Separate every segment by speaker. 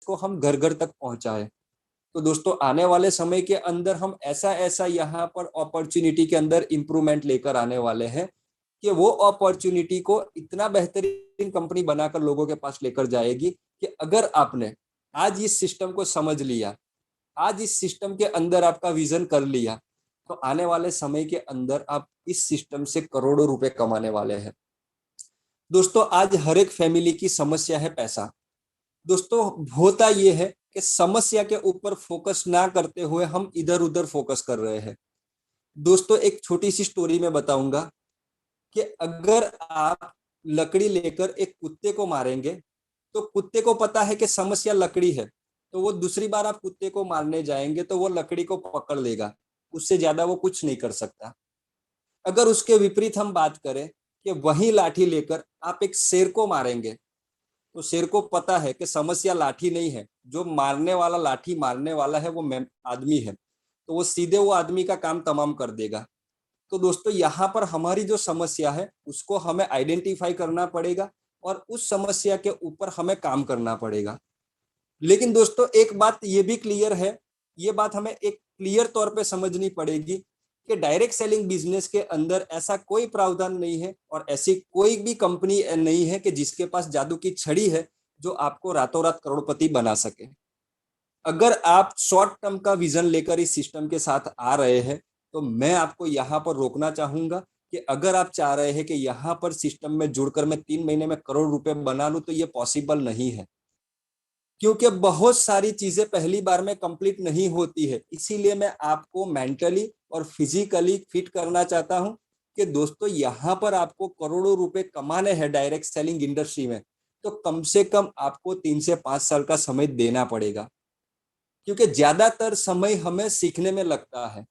Speaker 1: को हम घर घर तक पहुंचाए। तो दोस्तों आने वाले समय के अंदर हम ऐसा ऐसा यहाँ पर अपॉर्चुनिटी के अंदर इंप्रूवमेंट लेकर आने वाले हैं कि वो अपॉर्चुनिटी को इतना बेहतरीन कंपनी बनाकर लोगों के पास लेकर जाएगी कि अगर आपने आज इस सिस्टम को समझ लिया, आज इस सिस्टम के अंदर आपका विजन कर लिया, तो आने वाले समय के अंदर आप इस सिस्टम से करोड़ों रुपए कमाने वाले हैं। दोस्तों आज हर एक फैमिली की समस्या है पैसा। दोस्तों होता ये है कि समस्या के ऊपर फोकस ना करते हुए हम इधर उधर फोकस कर रहे हैं। दोस्तों एक छोटी सी स्टोरी में बताऊंगा कि अगर आप लकड़ी लेकर एक कुत्ते को मारेंगे तो कुत्ते को पता है कि समस्या लकड़ी है, तो वो दूसरी बार आप कुत्ते को मारने जाएंगे तो वो लकड़ी को पकड़ लेगा, उससे ज्यादा वो कुछ नहीं कर सकता। अगर उसके विपरीत हम बात करें कि वही लाठी लेकर आप एक शेर को मारेंगे तो शेर को पता है कि समस्या लाठी नहीं है, जो मारने वाला लाठी मारने वाला है वो आदमी है, तो वो सीधे वो आदमी का काम तमाम कर देगा। तो दोस्तों यहाँ पर हमारी जो समस्या है उसको हमें आइडेंटिफाई करना पड़ेगा और उस समस्या के ऊपर हमें काम करना पड़ेगा। लेकिन दोस्तों एक बात ये भी क्लियर है, ये बात हमें एक क्लियर तौर पे समझनी पड़ेगी कि डायरेक्ट सेलिंग बिजनेस के अंदर ऐसा कोई प्रावधान नहीं है और ऐसी कोई भी कंपनी नहीं है कि जिसके पास जादू की छड़ी है जो आपको रातों रात करोड़पति बना सके। अगर आप शॉर्ट टर्म का विजन लेकर इस सिस्टम के साथ आ रहे हैं तो मैं आपको यहाँ पर रोकना चाहूंगा कि अगर आप चाह रहे हैं कि यहाँ पर सिस्टम में जुड़कर मैं 3 महीने में करोड़ रुपए बना लूं तो ये पॉसिबल नहीं है, क्योंकि बहुत सारी चीजें पहली बार में कंप्लीट नहीं होती है। इसीलिए मैं आपको मेंटली और फिजिकली फिट करना चाहता हूं कि दोस्तों यहाँ पर आपको करोड़ों रुपए कमाने हैं डायरेक्ट सेलिंग इंडस्ट्री में, तो कम से कम आपको 3 से 5 साल का समय देना पड़ेगा, क्योंकि ज्यादातर समय हमें सीखने में लगता है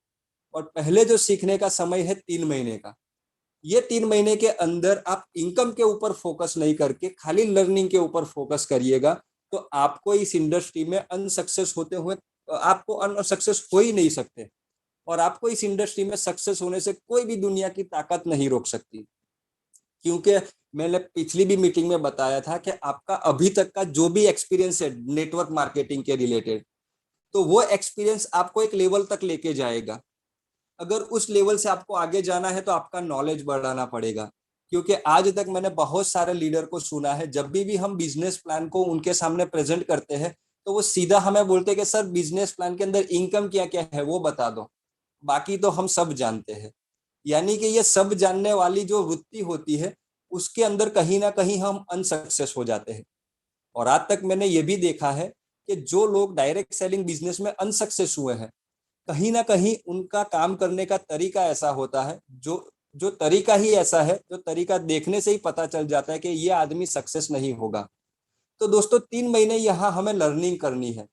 Speaker 1: और पहले जो सीखने का समय है 3 महीने का, ये 3 महीने के अंदर आप इनकम के ऊपर फोकस नहीं करके खाली लर्निंग के ऊपर फोकस करिएगा तो आपको इस इंडस्ट्री में अनसक्सेस होते हुए आपको अनसक्सेस हो ही नहीं सकते और आपको इस इंडस्ट्री में सक्सेस होने से कोई भी दुनिया की ताकत नहीं रोक सकती। क्योंकि मैंने पिछली भी मीटिंग में बताया था कि आपका अभी तक का जो भी एक्सपीरियंस है नेटवर्क मार्केटिंग के रिलेटेड, तो वो एक्सपीरियंस आपको एक लेवल तक लेके जाएगा। अगर उस लेवल से आपको आगे जाना है तो आपका नॉलेज बढ़ाना पड़ेगा, क्योंकि आज तक मैंने बहुत सारे लीडर को सुना है जब भी हम बिजनेस प्लान को उनके सामने प्रेजेंट करते हैं तो वो सीधा हमें बोलते हैं कि सर बिजनेस प्लान के अंदर इनकम क्या क्या है वो बता दो, बाकी तो हम सब जानते हैं। यानी कि ये सब जानने वाली जो वृत्ति होती है उसके अंदर कहीं ना कहीं हम अनसक्सेस हो जाते हैं। और आज तक मैंने ये भी देखा है कि जो लोग डायरेक्ट सेलिंग बिजनेस में अनसक्सेस हुए हैं कहीं ना कहीं उनका काम करने का तरीका ऐसा होता है, जो जो तरीका ही ऐसा है, जो तरीका देखने से ही पता चल जाता है कि ये आदमी सक्सेस नहीं होगा। तो दोस्तों 3 महीने यहाँ हमें लर्निंग करनी है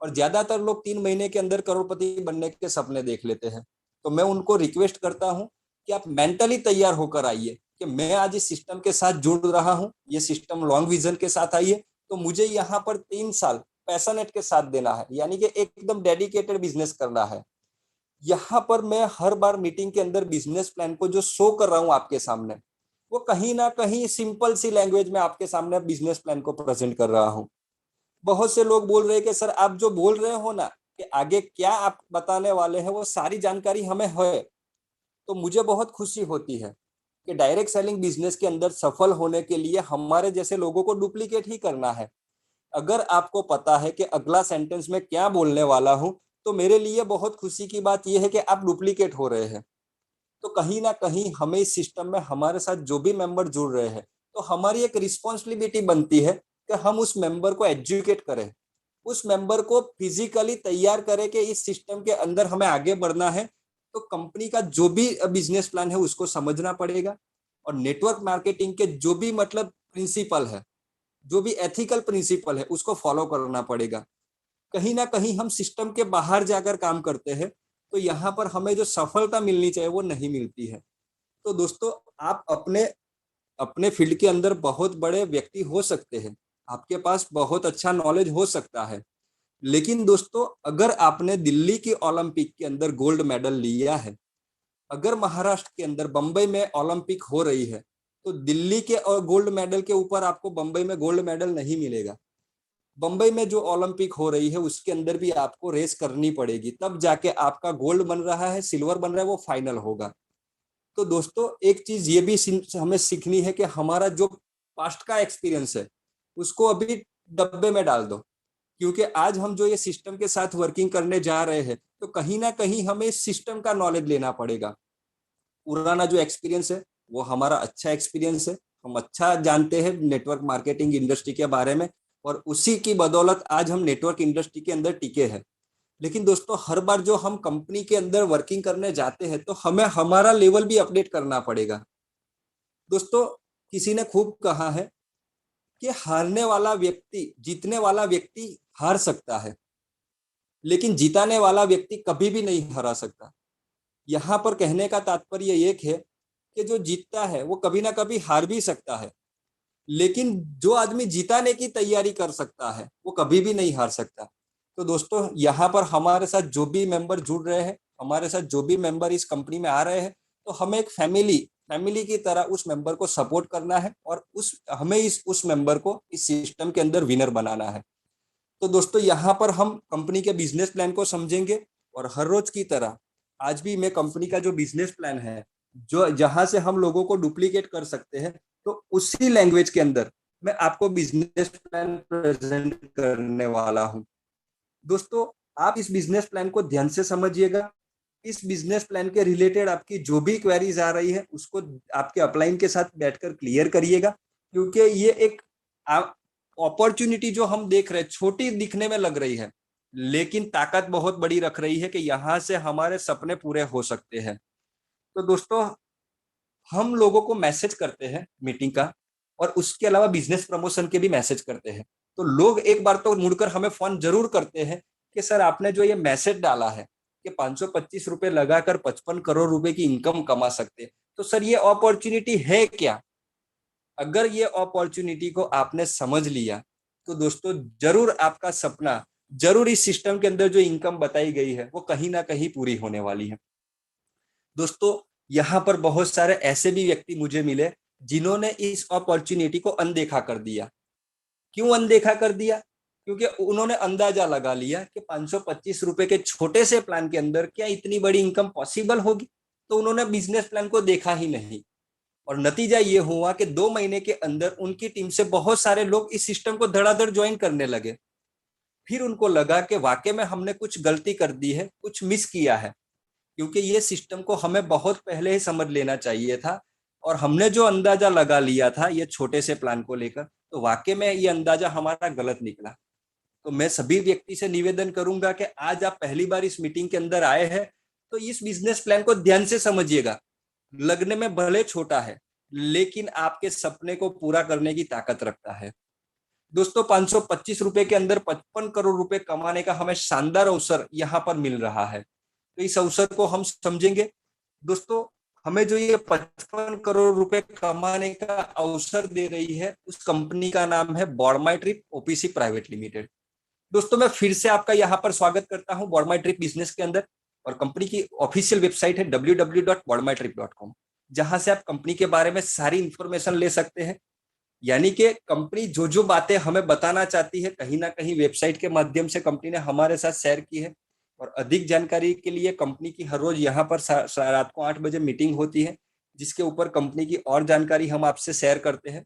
Speaker 1: और ज्यादातर लोग 3 महीने के अंदर करोड़पति बनने के सपने देख लेते हैं। तो मैं उनको रिक्वेस्ट करता हूँ कि आप मेंटली तैयार होकर आइए कि मैं आज इस सिस्टम के साथ जुड़ रहा हूँ, ये सिस्टम लॉन्ग विजन के साथ आइए, तो मुझे यहाँ पर 3 साल पैशनेट के साथ देना है, यानी कि एकदम डेडिकेटेड बिजनेस करना है। यहाँ पर मैं हर बार मीटिंग के अंदर बिजनेस प्लान को जो शो कर रहा हूँ आपके सामने, वो कहीं ना कहीं सिंपल सी लैंग्वेज में आपके सामने बिजनेस प्लान को प्रेजेंट कर रहा हूँ। बहुत से लोग बोल रहे हैं कि सर आप जो बोल रहे हो ना कि आगे क्या आप बताने वाले हैं वो सारी जानकारी हमें है, तो मुझे बहुत खुशी होती है कि डायरेक्ट सेलिंग बिजनेस के अंदर सफल होने के लिए हमारे जैसे लोगों को डुप्लीकेट ही करना है। अगर आपको पता है कि अगला सेंटेंस में क्या बोलने वाला हूं तो मेरे लिए बहुत खुशी की बात यह है कि आप डुप्लीकेट हो रहे हैं। तो कहीं ना कहीं हमें इस सिस्टम में हमारे साथ जो भी मेंबर जुड़ रहे हैं तो हमारी एक रिस्पॉन्सिबिलिटी बनती है कि हम उस मेंबर को एजुकेट करें, उस मेंबर को फिजिकली तैयार करें कि इस सिस्टम के अंदर हमें आगे बढ़ना है। तो कंपनी का जो भी बिजनेस प्लान है उसको समझना पड़ेगा और नेटवर्क मार्केटिंग के जो भी मतलब प्रिंसिपल है, जो भी एथिकल प्रिंसिपल है उसको फॉलो करना पड़ेगा। कहीं ना कहीं हम सिस्टम के बाहर जाकर काम करते हैं तो यहाँ पर हमें जो सफलता मिलनी चाहिए वो नहीं मिलती है। तो दोस्तों आप अपने अपने फील्ड के अंदर बहुत बड़े व्यक्ति हो सकते हैं, आपके पास बहुत अच्छा नॉलेज हो सकता है, लेकिन दोस्तों अगर आपने दिल्ली की ओलंपिक के अंदर गोल्ड मेडल लिया है, अगर महाराष्ट्र के अंदर बंबई में ओलंपिक हो रही है, तो दिल्ली के और गोल्ड मेडल के ऊपर आपको बंबई में गोल्ड मेडल नहीं मिलेगा। बम्बई में जो ओलंपिक हो रही है उसके अंदर भी आपको रेस करनी पड़ेगी, तब जाके आपका गोल्ड बन रहा है, सिल्वर बन रहा है, वो फाइनल होगा। तो दोस्तों एक चीज ये भी हमें सीखनी है कि हमारा जो पास्ट का एक्सपीरियंस है उसको अभी डब्बे में डाल दो, क्योंकि आज हम जो ये सिस्टम के साथ वर्किंग करने जा रहे हैं तो कहीं ना कहीं हमें इस सिस्टम का नॉलेज लेना पड़ेगा। पुराना जो एक्सपीरियंस है वो हमारा अच्छा एक्सपीरियंस है, हम अच्छा जानते हैं नेटवर्क मार्केटिंग इंडस्ट्री के बारे में, और उसी की बदौलत आज हम नेटवर्क इंडस्ट्री के अंदर टिके हैं। लेकिन दोस्तों हर बार जो हम कंपनी के अंदर वर्किंग करने जाते हैं तो हमें हमारा लेवल भी अपडेट करना पड़ेगा। दोस्तों किसी ने खूब कहा है कि हारने वाला व्यक्ति जीतने वाला व्यक्ति हार सकता है, लेकिन जिताने वाला व्यक्ति कभी भी नहीं हरा सकता। यहाँ पर कहने का तात्पर्य एक है कि जो जीतता है वो कभी ना कभी हार भी सकता है, लेकिन जो आदमी जिताने की तैयारी कर सकता है वो कभी भी नहीं हार सकता। तो दोस्तों यहाँ पर हमारे साथ जो भी मेंबर जुड़ रहे हैं, हमारे साथ जो भी मेंबर इस कंपनी में आ रहे हैं, तो हमें एक फैमिली फैमिली की तरह उस मेंबर को सपोर्ट करना है और हमें उस मेंबर को इस सिस्टम के अंदर विनर बनाना है। तो दोस्तों यहाँ पर हम कंपनी के बिजनेस प्लान को समझेंगे, और हर रोज की तरह आज भी मैं कंपनी का जो बिजनेस प्लान है जो जहां से हम लोगों को डुप्लीकेट कर सकते हैं, तो उसी लैंग्वेज के अंदर मैं आपको बिजनेस प्लान प्रेजेंट करने वाला हूं। दोस्तों आप इस बिजनेस प्लान को ध्यान से समझिएगा। इस बिजनेस प्लान के रिलेटेड आपकी जो भी क्वेरीज आ रही है उसको आपके अपलाइन के साथ बैठकर क्लियर करिएगा, क्योंकि ये एक अपॉर्चुनिटी जो हम देख रहे हैं छोटी दिखने में लग रही है, लेकिन ताकत बहुत बड़ी रख रही है कि यहाँ से हमारे सपने पूरे हो सकते हैं। तो दोस्तों हम लोगों को मैसेज करते हैं मीटिंग का, और उसके अलावा बिजनेस प्रमोशन के भी मैसेज करते हैं। तो लोग एक बार तो मुड़कर हमें फोन जरूर करते हैं कि सर आपने जो ये मैसेज डाला है कि 525 रुपए लगाकर 55 करोड़ रुपए की इनकम कमा सकते हैं, तो सर ये अपॉर्चुनिटी है क्या? अगर ये अपॉर्चुनिटी को आपने समझ लिया तो दोस्तों जरूर आपका सपना, जरूर इस सिस्टम के अंदर जो इनकम बताई गई है वो कहीं ना कहीं पूरी होने वाली है। दोस्तों यहाँ पर बहुत सारे ऐसे भी व्यक्ति मुझे मिले जिन्होंने इस अपॉर्चुनिटी को अनदेखा कर दिया। क्यों अनदेखा कर दिया? क्योंकि उन्होंने अंदाजा लगा लिया कि 525 रुपए के छोटे से प्लान के अंदर क्या इतनी बड़ी इनकम पॉसिबल होगी, तो उन्होंने बिजनेस प्लान को देखा ही नहीं। और नतीजा ये हुआ कि 2 महीने के अंदर उनकी टीम से बहुत सारे लोग इस सिस्टम को धड़ाधड़ ज्वाइन करने लगे। फिर उनको लगा कि वाकई में हमने कुछ गलती कर दी है, कुछ मिस किया है, क्योंकि ये सिस्टम को हमें बहुत पहले ही समझ लेना चाहिए था, और हमने जो अंदाजा लगा लिया था ये छोटे से प्लान को लेकर, तो वाकई में ये अंदाजा हमारा गलत निकला। तो मैं सभी व्यक्ति से निवेदन करूंगा कि आज आप पहली बार इस मीटिंग के अंदर आए हैं तो इस बिजनेस प्लान को ध्यान से समझिएगा। लगने में भले छोटा है, लेकिन आपके सपने को पूरा करने की ताकत रखता है। दोस्तों 525 रुपए के अंदर 55 करोड़ रुपए कमाने का हमें शानदार अवसर यहाँ पर मिल रहा है, तो इस अवसर को हम समझेंगे। दोस्तों हमें जो ये 55 करोड़ रुपए कमाने का अवसर दे रही है उस कंपनी का नाम है बॉडमाई ट्रिप ओपीसी प्राइवेट लिमिटेड। दोस्तों मैं फिर से आपका यहाँ पर स्वागत करता हूँ बॉडमाई ट्रिप बिजनेस के अंदर, और कंपनी की ऑफिशियल वेबसाइट है www.bodmytrip.com, जहां से आप कंपनी के बारे में सारी इंफॉर्मेशन ले सकते हैं। यानी कि कंपनी जो जो बातें हमें बताना चाहती है कहीं ना कहीं वेबसाइट के माध्यम से कंपनी ने हमारे साथ शेयर की है। और अधिक जानकारी के लिए कंपनी की हर रोज यहाँ पर रात को 8 बजे मीटिंग होती है, जिसके ऊपर कंपनी की और जानकारी हम आपसे शेयर करते हैं।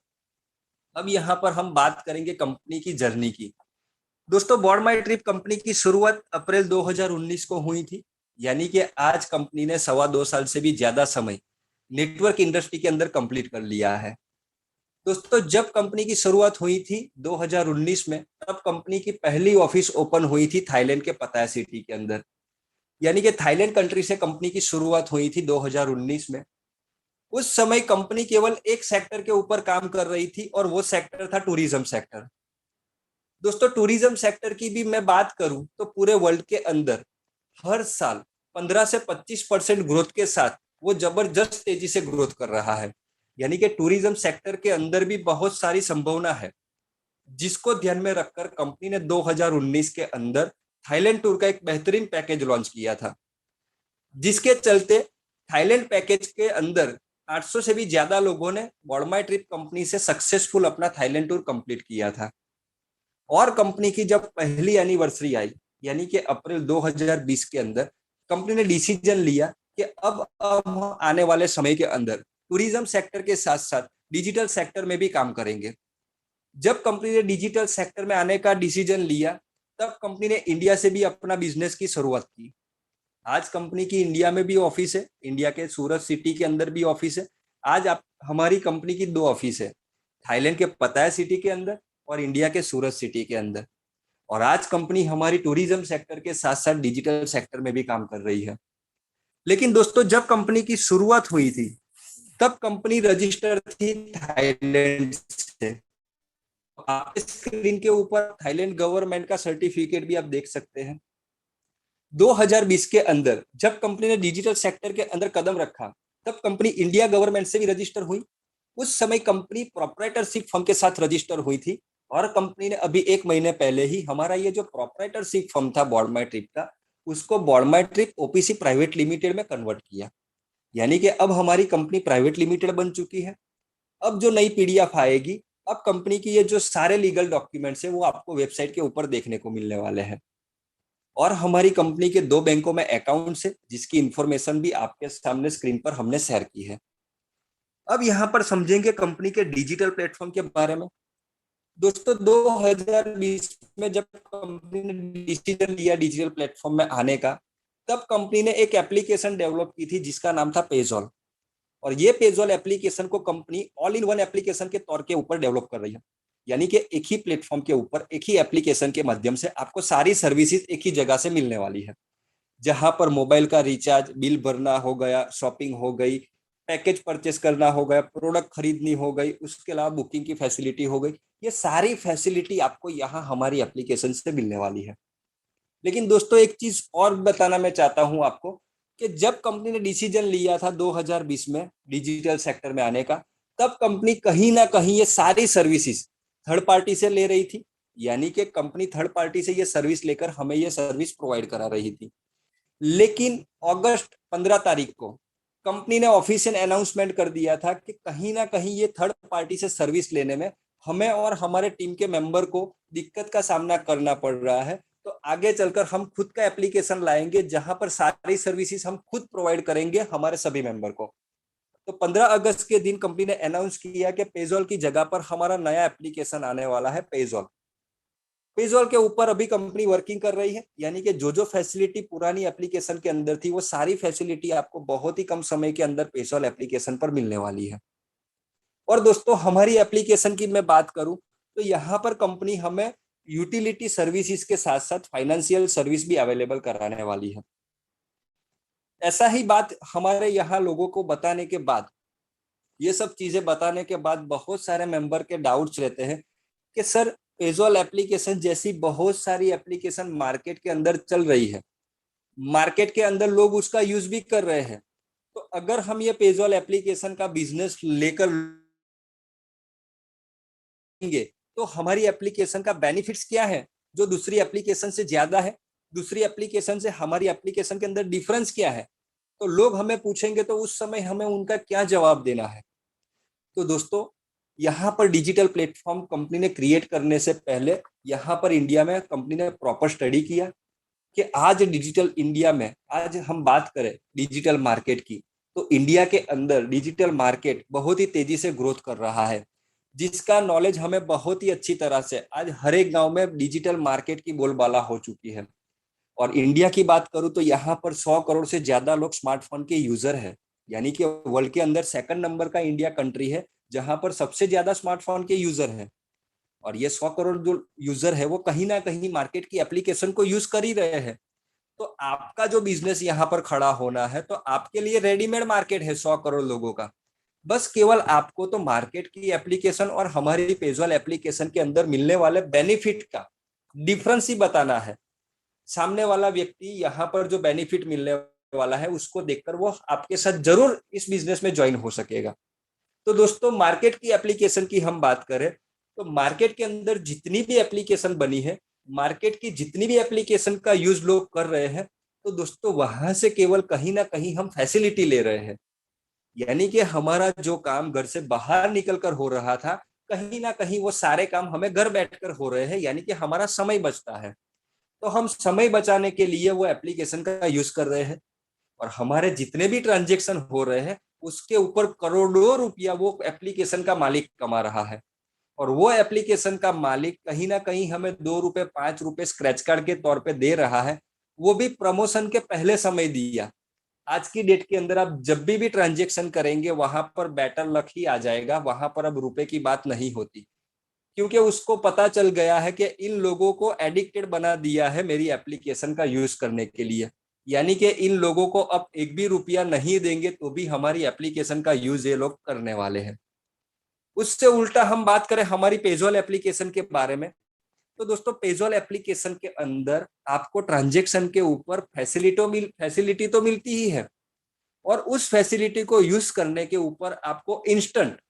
Speaker 1: अब यहाँ पर हम बात करेंगे कंपनी की जर्नी की। दोस्तों बॉर्ड माई ट्रिप कंपनी की शुरुआत अप्रैल 2019 को हुई थी, यानी कि आज कंपनी ने 2.25 साल से भी ज्यादा समय नेटवर्क इंडस्ट्री के अंदर कंप्लीट कर लिया है। दोस्तों जब कंपनी की शुरुआत हुई थी 2019 में, तब कंपनी की पहली ऑफिस ओपन हुई थी थाईलैंड के पताया सिटी के अंदर। यानी कि थाईलैंड कंट्री से कंपनी की शुरुआत हुई थी 2019 में। उस समय कंपनी केवल एक सेक्टर के ऊपर काम कर रही थी और वो सेक्टर था टूरिज्म सेक्टर। दोस्तों टूरिज्म सेक्टर की भी मैं बात करूं तो पूरे वर्ल्ड के अंदर हर साल 15 से 25% ग्रोथ के साथ वो जबरदस्त तेजी से ग्रोथ कर रहा है। यानी कि टूरिज्म सेक्टर के अंदर भी बहुत सारी संभावना है, जिसको ध्यान में रखकर कंपनी ने 2019 के अंदर थाईलैंड टूर का एक बेहतरीन पैकेज लॉन्च किया था, जिसके चलते थाईलैंड पैकेज के अंदर 800 से भी ज्यादा लोगों ने बॉडमाई ट्रिप कंपनी से सक्सेसफुल अपना थाईलैंड टूर कंप्लीट किया था। और कंपनी की जब पहली एनिवर्सरी आई, यानी कि अप्रैल 2020 के अंदर, कंपनी ने डिसीजन लिया कि अब आने वाले समय के अंदर टूरिज्म सेक्टर के साथ साथ डिजिटल सेक्टर में भी काम करेंगे। जब कंपनी ने डिजिटल सेक्टर में आने का डिसीजन लिया, तब कंपनी ने इंडिया से भी अपना बिजनेस की शुरुआत की। आज कंपनी की इंडिया में भी ऑफिस है, इंडिया के सूरत सिटी के अंदर भी ऑफिस है। आज आप हमारी कंपनी की 2 ऑफिस है, थाईलैंड के पताया सिटी के अंदर और इंडिया के सूरत सिटी के अंदर। और आज कंपनी हमारी टूरिज्म सेक्टर के साथ साथ डिजिटल सेक्टर में भी काम कर रही है। लेकिन दोस्तों, जब कंपनी की शुरुआत हुई थी, तब कंपनी रजिस्टर थी थाईलैंड से। आप स्क्रीन के ऊपर थाईलैंड गवर्नमेंट का सर्टिफिकेट भी आप देख सकते हैं। 2020 के अंदर जब कंपनी ने डिजिटल सेक्टर के अंदर कदम रखा, तब कंपनी इंडिया गवर्नमेंट से भी रजिस्टर हुई। उस समय कंपनी प्रोप्राइटरशिप फर्म के साथ रजिस्टर हुई थी, और कंपनी ने अभी 1 महीने पहले ही हमारा ये जो प्रोप्राइटरशिप फर्म था बॉर्ड माई ट्रिप का, उसको बॉर्ड माई ट्रिप ओपीसी प्राइवेट लिमिटेड में कन्वर्ट किया। यानी कि अब हमारी कंपनी प्राइवेट लिमिटेड बन चुकी है। अब जो नई पीडीएफ आएगी, अब कंपनी की ये जो सारे लीगल डॉक्यूमेंट्स है वो आपको वेबसाइट के ऊपर देखने को मिलने वाले हैं। और हमारी कंपनी के 2 बैंकों में अकाउंट्स है, जिसकी इंफॉर्मेशन भी आपके सामने स्क्रीन पर हमने शेयर की है। अब यहाँ पर समझेंगे कंपनी के डिजिटल प्लेटफॉर्म के बारे में। दोस्तों, 2020 में जब कंपनी ने डिसीजन लिया डिजिटल प्लेटफॉर्म में आने का, तब कंपनी ने एक एप्लीकेशन डेवलप की थी जिसका नाम था पेजॉल। और ये पेजॉल एप्लीकेशन को company all in one application के तौर के ऊपर डेवलप कर रही है। यानी कि एक ही प्लेटफॉर्म के ऊपर एक ही एप्लीकेशन के माध्यम से आपको सारी सर्विसेज एक ही जगह से मिलने वाली है। जहां पर मोबाइल का रिचार्ज, बिल भरना हो गया, शॉपिंग हो गई, पैकेज परचेस करना हो गया, प्रोडक्ट खरीदनी हो गई, उसके अलावा बुकिंग की फैसिलिटी हो गई, ये सारी फैसिलिटी आपको यहाँ हमारी एप्लीकेशन से मिलने वाली है। लेकिन दोस्तों, एक चीज और बताना मैं चाहता हूं आपको, कि जब कंपनी ने डिसीजन लिया था 2020 में डिजिटल सेक्टर में आने का, तब कंपनी कहीं ना कहीं ये सारी सर्विसेज थर्ड पार्टी से ले रही थी। यानी कि कंपनी थर्ड पार्टी से ये सर्विस लेकर हमें ये सर्विस प्रोवाइड करा रही थी। लेकिन अगस्त 15 तारीख को कंपनी ने ऑफिशियल अनाउंसमेंट कर दिया था कि कहीं ना कहीं ये थर्ड पार्टी से सर्विस लेने में हमें और हमारे टीम के मेंबर को दिक्कत का सामना करना पड़ रहा है। तो आगे चलकर हम खुद का एप्लीकेशन लाएंगे, जहां पर सारी सर्विसेज हम खुद प्रोवाइड करेंगे हमारे सभी मेंबर को। तो 15 अगस्त के दिन कंपनी ने अनाउंस किया कि पेजॉल की जगह पर हमारा नया एप्लीकेशन आने वाला है, पेजॉल। पेजॉल के ऊपर अभी कंपनी वर्किंग कर रही है। यानी कि जो जो फैसिलिटी पुरानी एप्लीकेशन के अंदर थी, वो सारी फैसिलिटी आपको बहुत ही कम समय के अंदर पेजॉल एप्लीकेशन पर मिलने वाली है। और दोस्तों, हमारी एप्लीकेशन की मैं बात करूं, तो यहाँ पर कंपनी हमें यूटिलिटी सर्विसेज के साथ साथ फाइनेंशियल सर्विस भी अवेलेबल कराने वाली है। ऐसा ही बात हमारे यहाँ लोगों को बताने के बाद, ये सब चीजें बताने के बाद बहुत सारे मेंबर के डाउट्स रहते हैं कि सर, पेजॉल एप्लीकेशन जैसी बहुत सारी एप्लीकेशन मार्केट के अंदर चल रही है, मार्केट के अंदर लोग उसका यूज भी कर रहे हैं, तो अगर हम ये पेजॉल एप्लीकेशन का बिजनेस लेकर लेंगे, तो हमारी एप्लीकेशन का बेनिफिट्स क्या है जो दूसरी एप्लीकेशन से ज्यादा है, दूसरी एप्लीकेशन से हमारी एप्लीकेशन के अंदर डिफरेंस क्या है। तो लोग हमें पूछेंगे, तो उस समय हमें उनका क्या जवाब देना है। तो दोस्तों, यहाँ पर डिजिटल प्लेटफॉर्म कंपनी ने क्रिएट करने से पहले यहाँ पर इंडिया में कंपनी ने प्रॉपर स्टडी किया कि आज डिजिटल इंडिया में, आज हम बात करें डिजिटल मार्केट की, तो इंडिया के अंदर डिजिटल मार्केट बहुत ही तेजी से ग्रोथ कर रहा है, जिसका नॉलेज हमें बहुत ही अच्छी तरह से आज हर एक गांव में डिजिटल मार्केट की बोलबाला हो चुकी है। और इंडिया की बात करूं तो यहाँ पर 100 करोड़ से ज्यादा लोग स्मार्टफोन के यूजर है। यानी कि वर्ल्ड के अंदर सेकंड नंबर का इंडिया कंट्री है, जहां पर सबसे ज्यादा स्मार्टफोन के यूजर है। और ये 100 करोड़ जो यूजर है, वो कहीं ना कहीं मार्केट की एप्लीकेशन को यूज कर ही रहे हैं। तो आपका जो बिजनेस यहाँ पर खड़ा होना है, तो आपके लिए रेडीमेड मार्केट है 100 करोड़ लोगों का। बस केवल आपको तो मार्केट की एप्लीकेशन और हमारी पेजॉल एप्लीकेशन के अंदर मिलने वाले बेनिफिट का डिफरेंस ही बताना है। सामने वाला व्यक्ति यहाँ पर जो बेनिफिट मिलने वाला है, उसको देखकर वो आपके साथ जरूर इस बिजनेस में ज्वाइन हो सकेगा। तो दोस्तों, मार्केट की एप्लीकेशन की हम बात करें, तो मार्केट के अंदर जितनी भी एप्लीकेशन बनी है, मार्केट की जितनी भी एप्लीकेशन का यूज लोग कर रहे हैं, तो दोस्तों वहां से केवल कहीं ना कहीं हम फैसिलिटी ले रहे हैं। यानी कि हमारा जो काम घर से बाहर निकल कर हो रहा था, कहीं ना कहीं वो सारे काम हमें घर बैठकर हो रहे हैं, यानी कि हमारा समय बचता है। तो हम समय बचाने के लिए वो एप्लीकेशन का यूज कर रहे हैं, और हमारे जितने भी ट्रांजेक्शन हो रहे हैं उसके ऊपर करोड़ों रुपया वो एप्लीकेशन का मालिक कमा रहा है। और वो एप्लीकेशन का मालिक कहीं ना कहीं हमें 2 रुपए 5 रुपए स्क्रैच कार्ड के तौर पे दे रहा है, वो भी प्रमोशन के पहले समय दिया। आज की डेट के अंदर आप जब भी ट्रांजेक्शन करेंगे वहां पर बेटर लक ही आ जाएगा, वहां पर अब रुपए की बात नहीं होती, क्योंकि उसको पता चल गया है कि इन लोगों को एडिक्टेड बना दिया है मेरी एप्लीकेशन का यूज करने के लिए। यानी कि इन लोगों को अब एक भी रुपया नहीं देंगे तो भी हमारी एप्लीकेशन का यूज ये लोग करने वाले हैं। उससे उल्टा हम बात करें हमारी पेजोल एप्लीकेशन के बारे में, तो दोस्तों पेजोल एप्लीकेशन के अंदर आपको ट्रांजेक्शन के ऊपर फैसिलिटी तो मिलती ही है, और उस फैसिलिटी को यूज करने के ऊपर आपको इंस्टेंट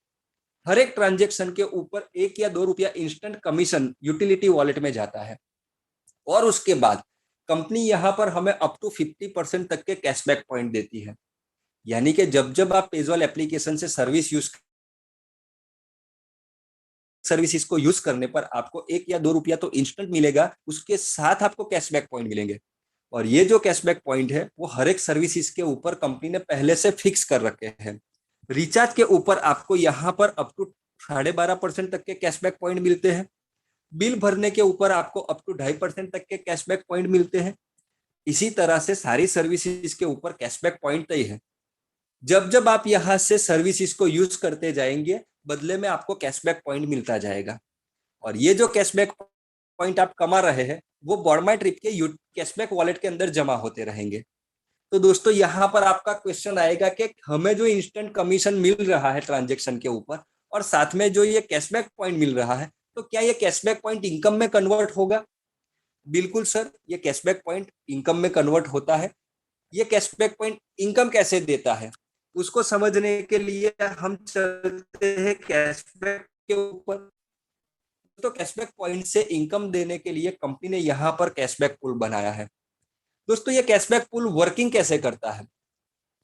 Speaker 1: हर एक ट्रांजेक्शन के ऊपर 1 या 2 रुपया इंस्टेंट कमीशन यूटिलिटी वॉलेट में जाता है। और उसके बाद कंपनी यहाँ पर हमें अप टू 50% तक के कैशबैक पॉइंट देती है। यानी कि जब जब आप पेजोल एप्लीकेशन से सर्विसेज को यूज करने पर आपको 1 या 2 रुपया तो इंस्टेंट मिलेगा, उसके साथ आपको कैशबैक पॉइंट मिलेंगे। और ये जो कैशबैक पॉइंट है वो हर एक सर्विसेज के ऊपर कंपनी ने पहले से फिक्स कर रखे हैं। रिचार्ज के ऊपर आपको यहाँ पर अप टू 12.5% तक के कैशबैक पॉइंट मिलते हैं। बिल भरने के ऊपर आपको अप टू 2.5% तक के कैशबैक पॉइंट मिलते हैं। इसी तरह से सारी सर्विसेज के ऊपर कैशबैक पॉइंट तय है। जब जब आप यहाँ से सर्विसेज को यूज करते जाएंगे बदले में आपको कैशबैक पॉइंट मिलता जाएगा, और ये जो कैशबैक पॉइंट आप कमा रहे हैं वो बॉर्डमाई ट्रिप के कैशबैक वॉलेट के अंदर जमा होते रहेंगे। तो दोस्तों यहाँ पर आपका क्वेश्चन आएगा कि हमें जो इंस्टेंट कमीशन मिल रहा है ट्रांजेक्शन के ऊपर और साथ में जो ये कैशबैक पॉइंट मिल रहा है, तो क्या ये कैशबैक पॉइंट इनकम में कन्वर्ट होगा? बिल्कुल सर, ये कैशबैक पॉइंट इनकम में कन्वर्ट होता है। ये कैशबैक पॉइंट इनकम कैसे देता है उसको समझने के लिए हम चलते हैं कैशबैक के ऊपर। तो कैशबैक पॉइंट से इनकम देने के लिए कंपनी ने यहाँ पर कैशबैक पूल बनाया है। दोस्तों ये कैशबैक पूल वर्किंग कैसे करता है?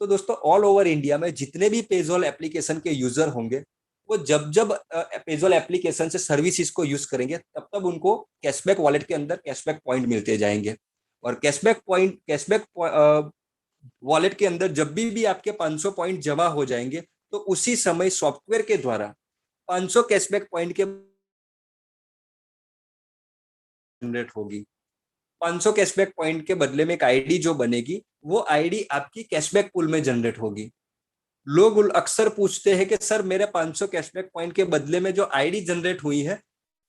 Speaker 1: तो दोस्तों ऑल ओवर इंडिया में जितने भी पेजोल एप्लीकेशन के यूजर होंगे वो जब जब पेजोल एप्लीकेशन से सर्विसेज को यूज करेंगे तब तब उनको कैशबैक वॉलेट के अंदर कैशबैक पॉइंट मिलते जाएंगे। और कैशबैक वॉलेट के अंदर जब भी आपके 500 पॉइंट जमा हो जाएंगे तो उसी समय सॉफ्टवेयर के द्वारा 500 कैशबैक पॉइंट के जनरेट होगी। 500 कैशबैक पॉइंट के बदले में एक आईडी जो बनेगी वो आईडी आपकी कैशबैक पूल में जनरेट होगी। लोग अक्सर पूछते हैं कि सर मेरे 500 कैशबैक पॉइंट के बदले में जो आईडी जनरेट हुई है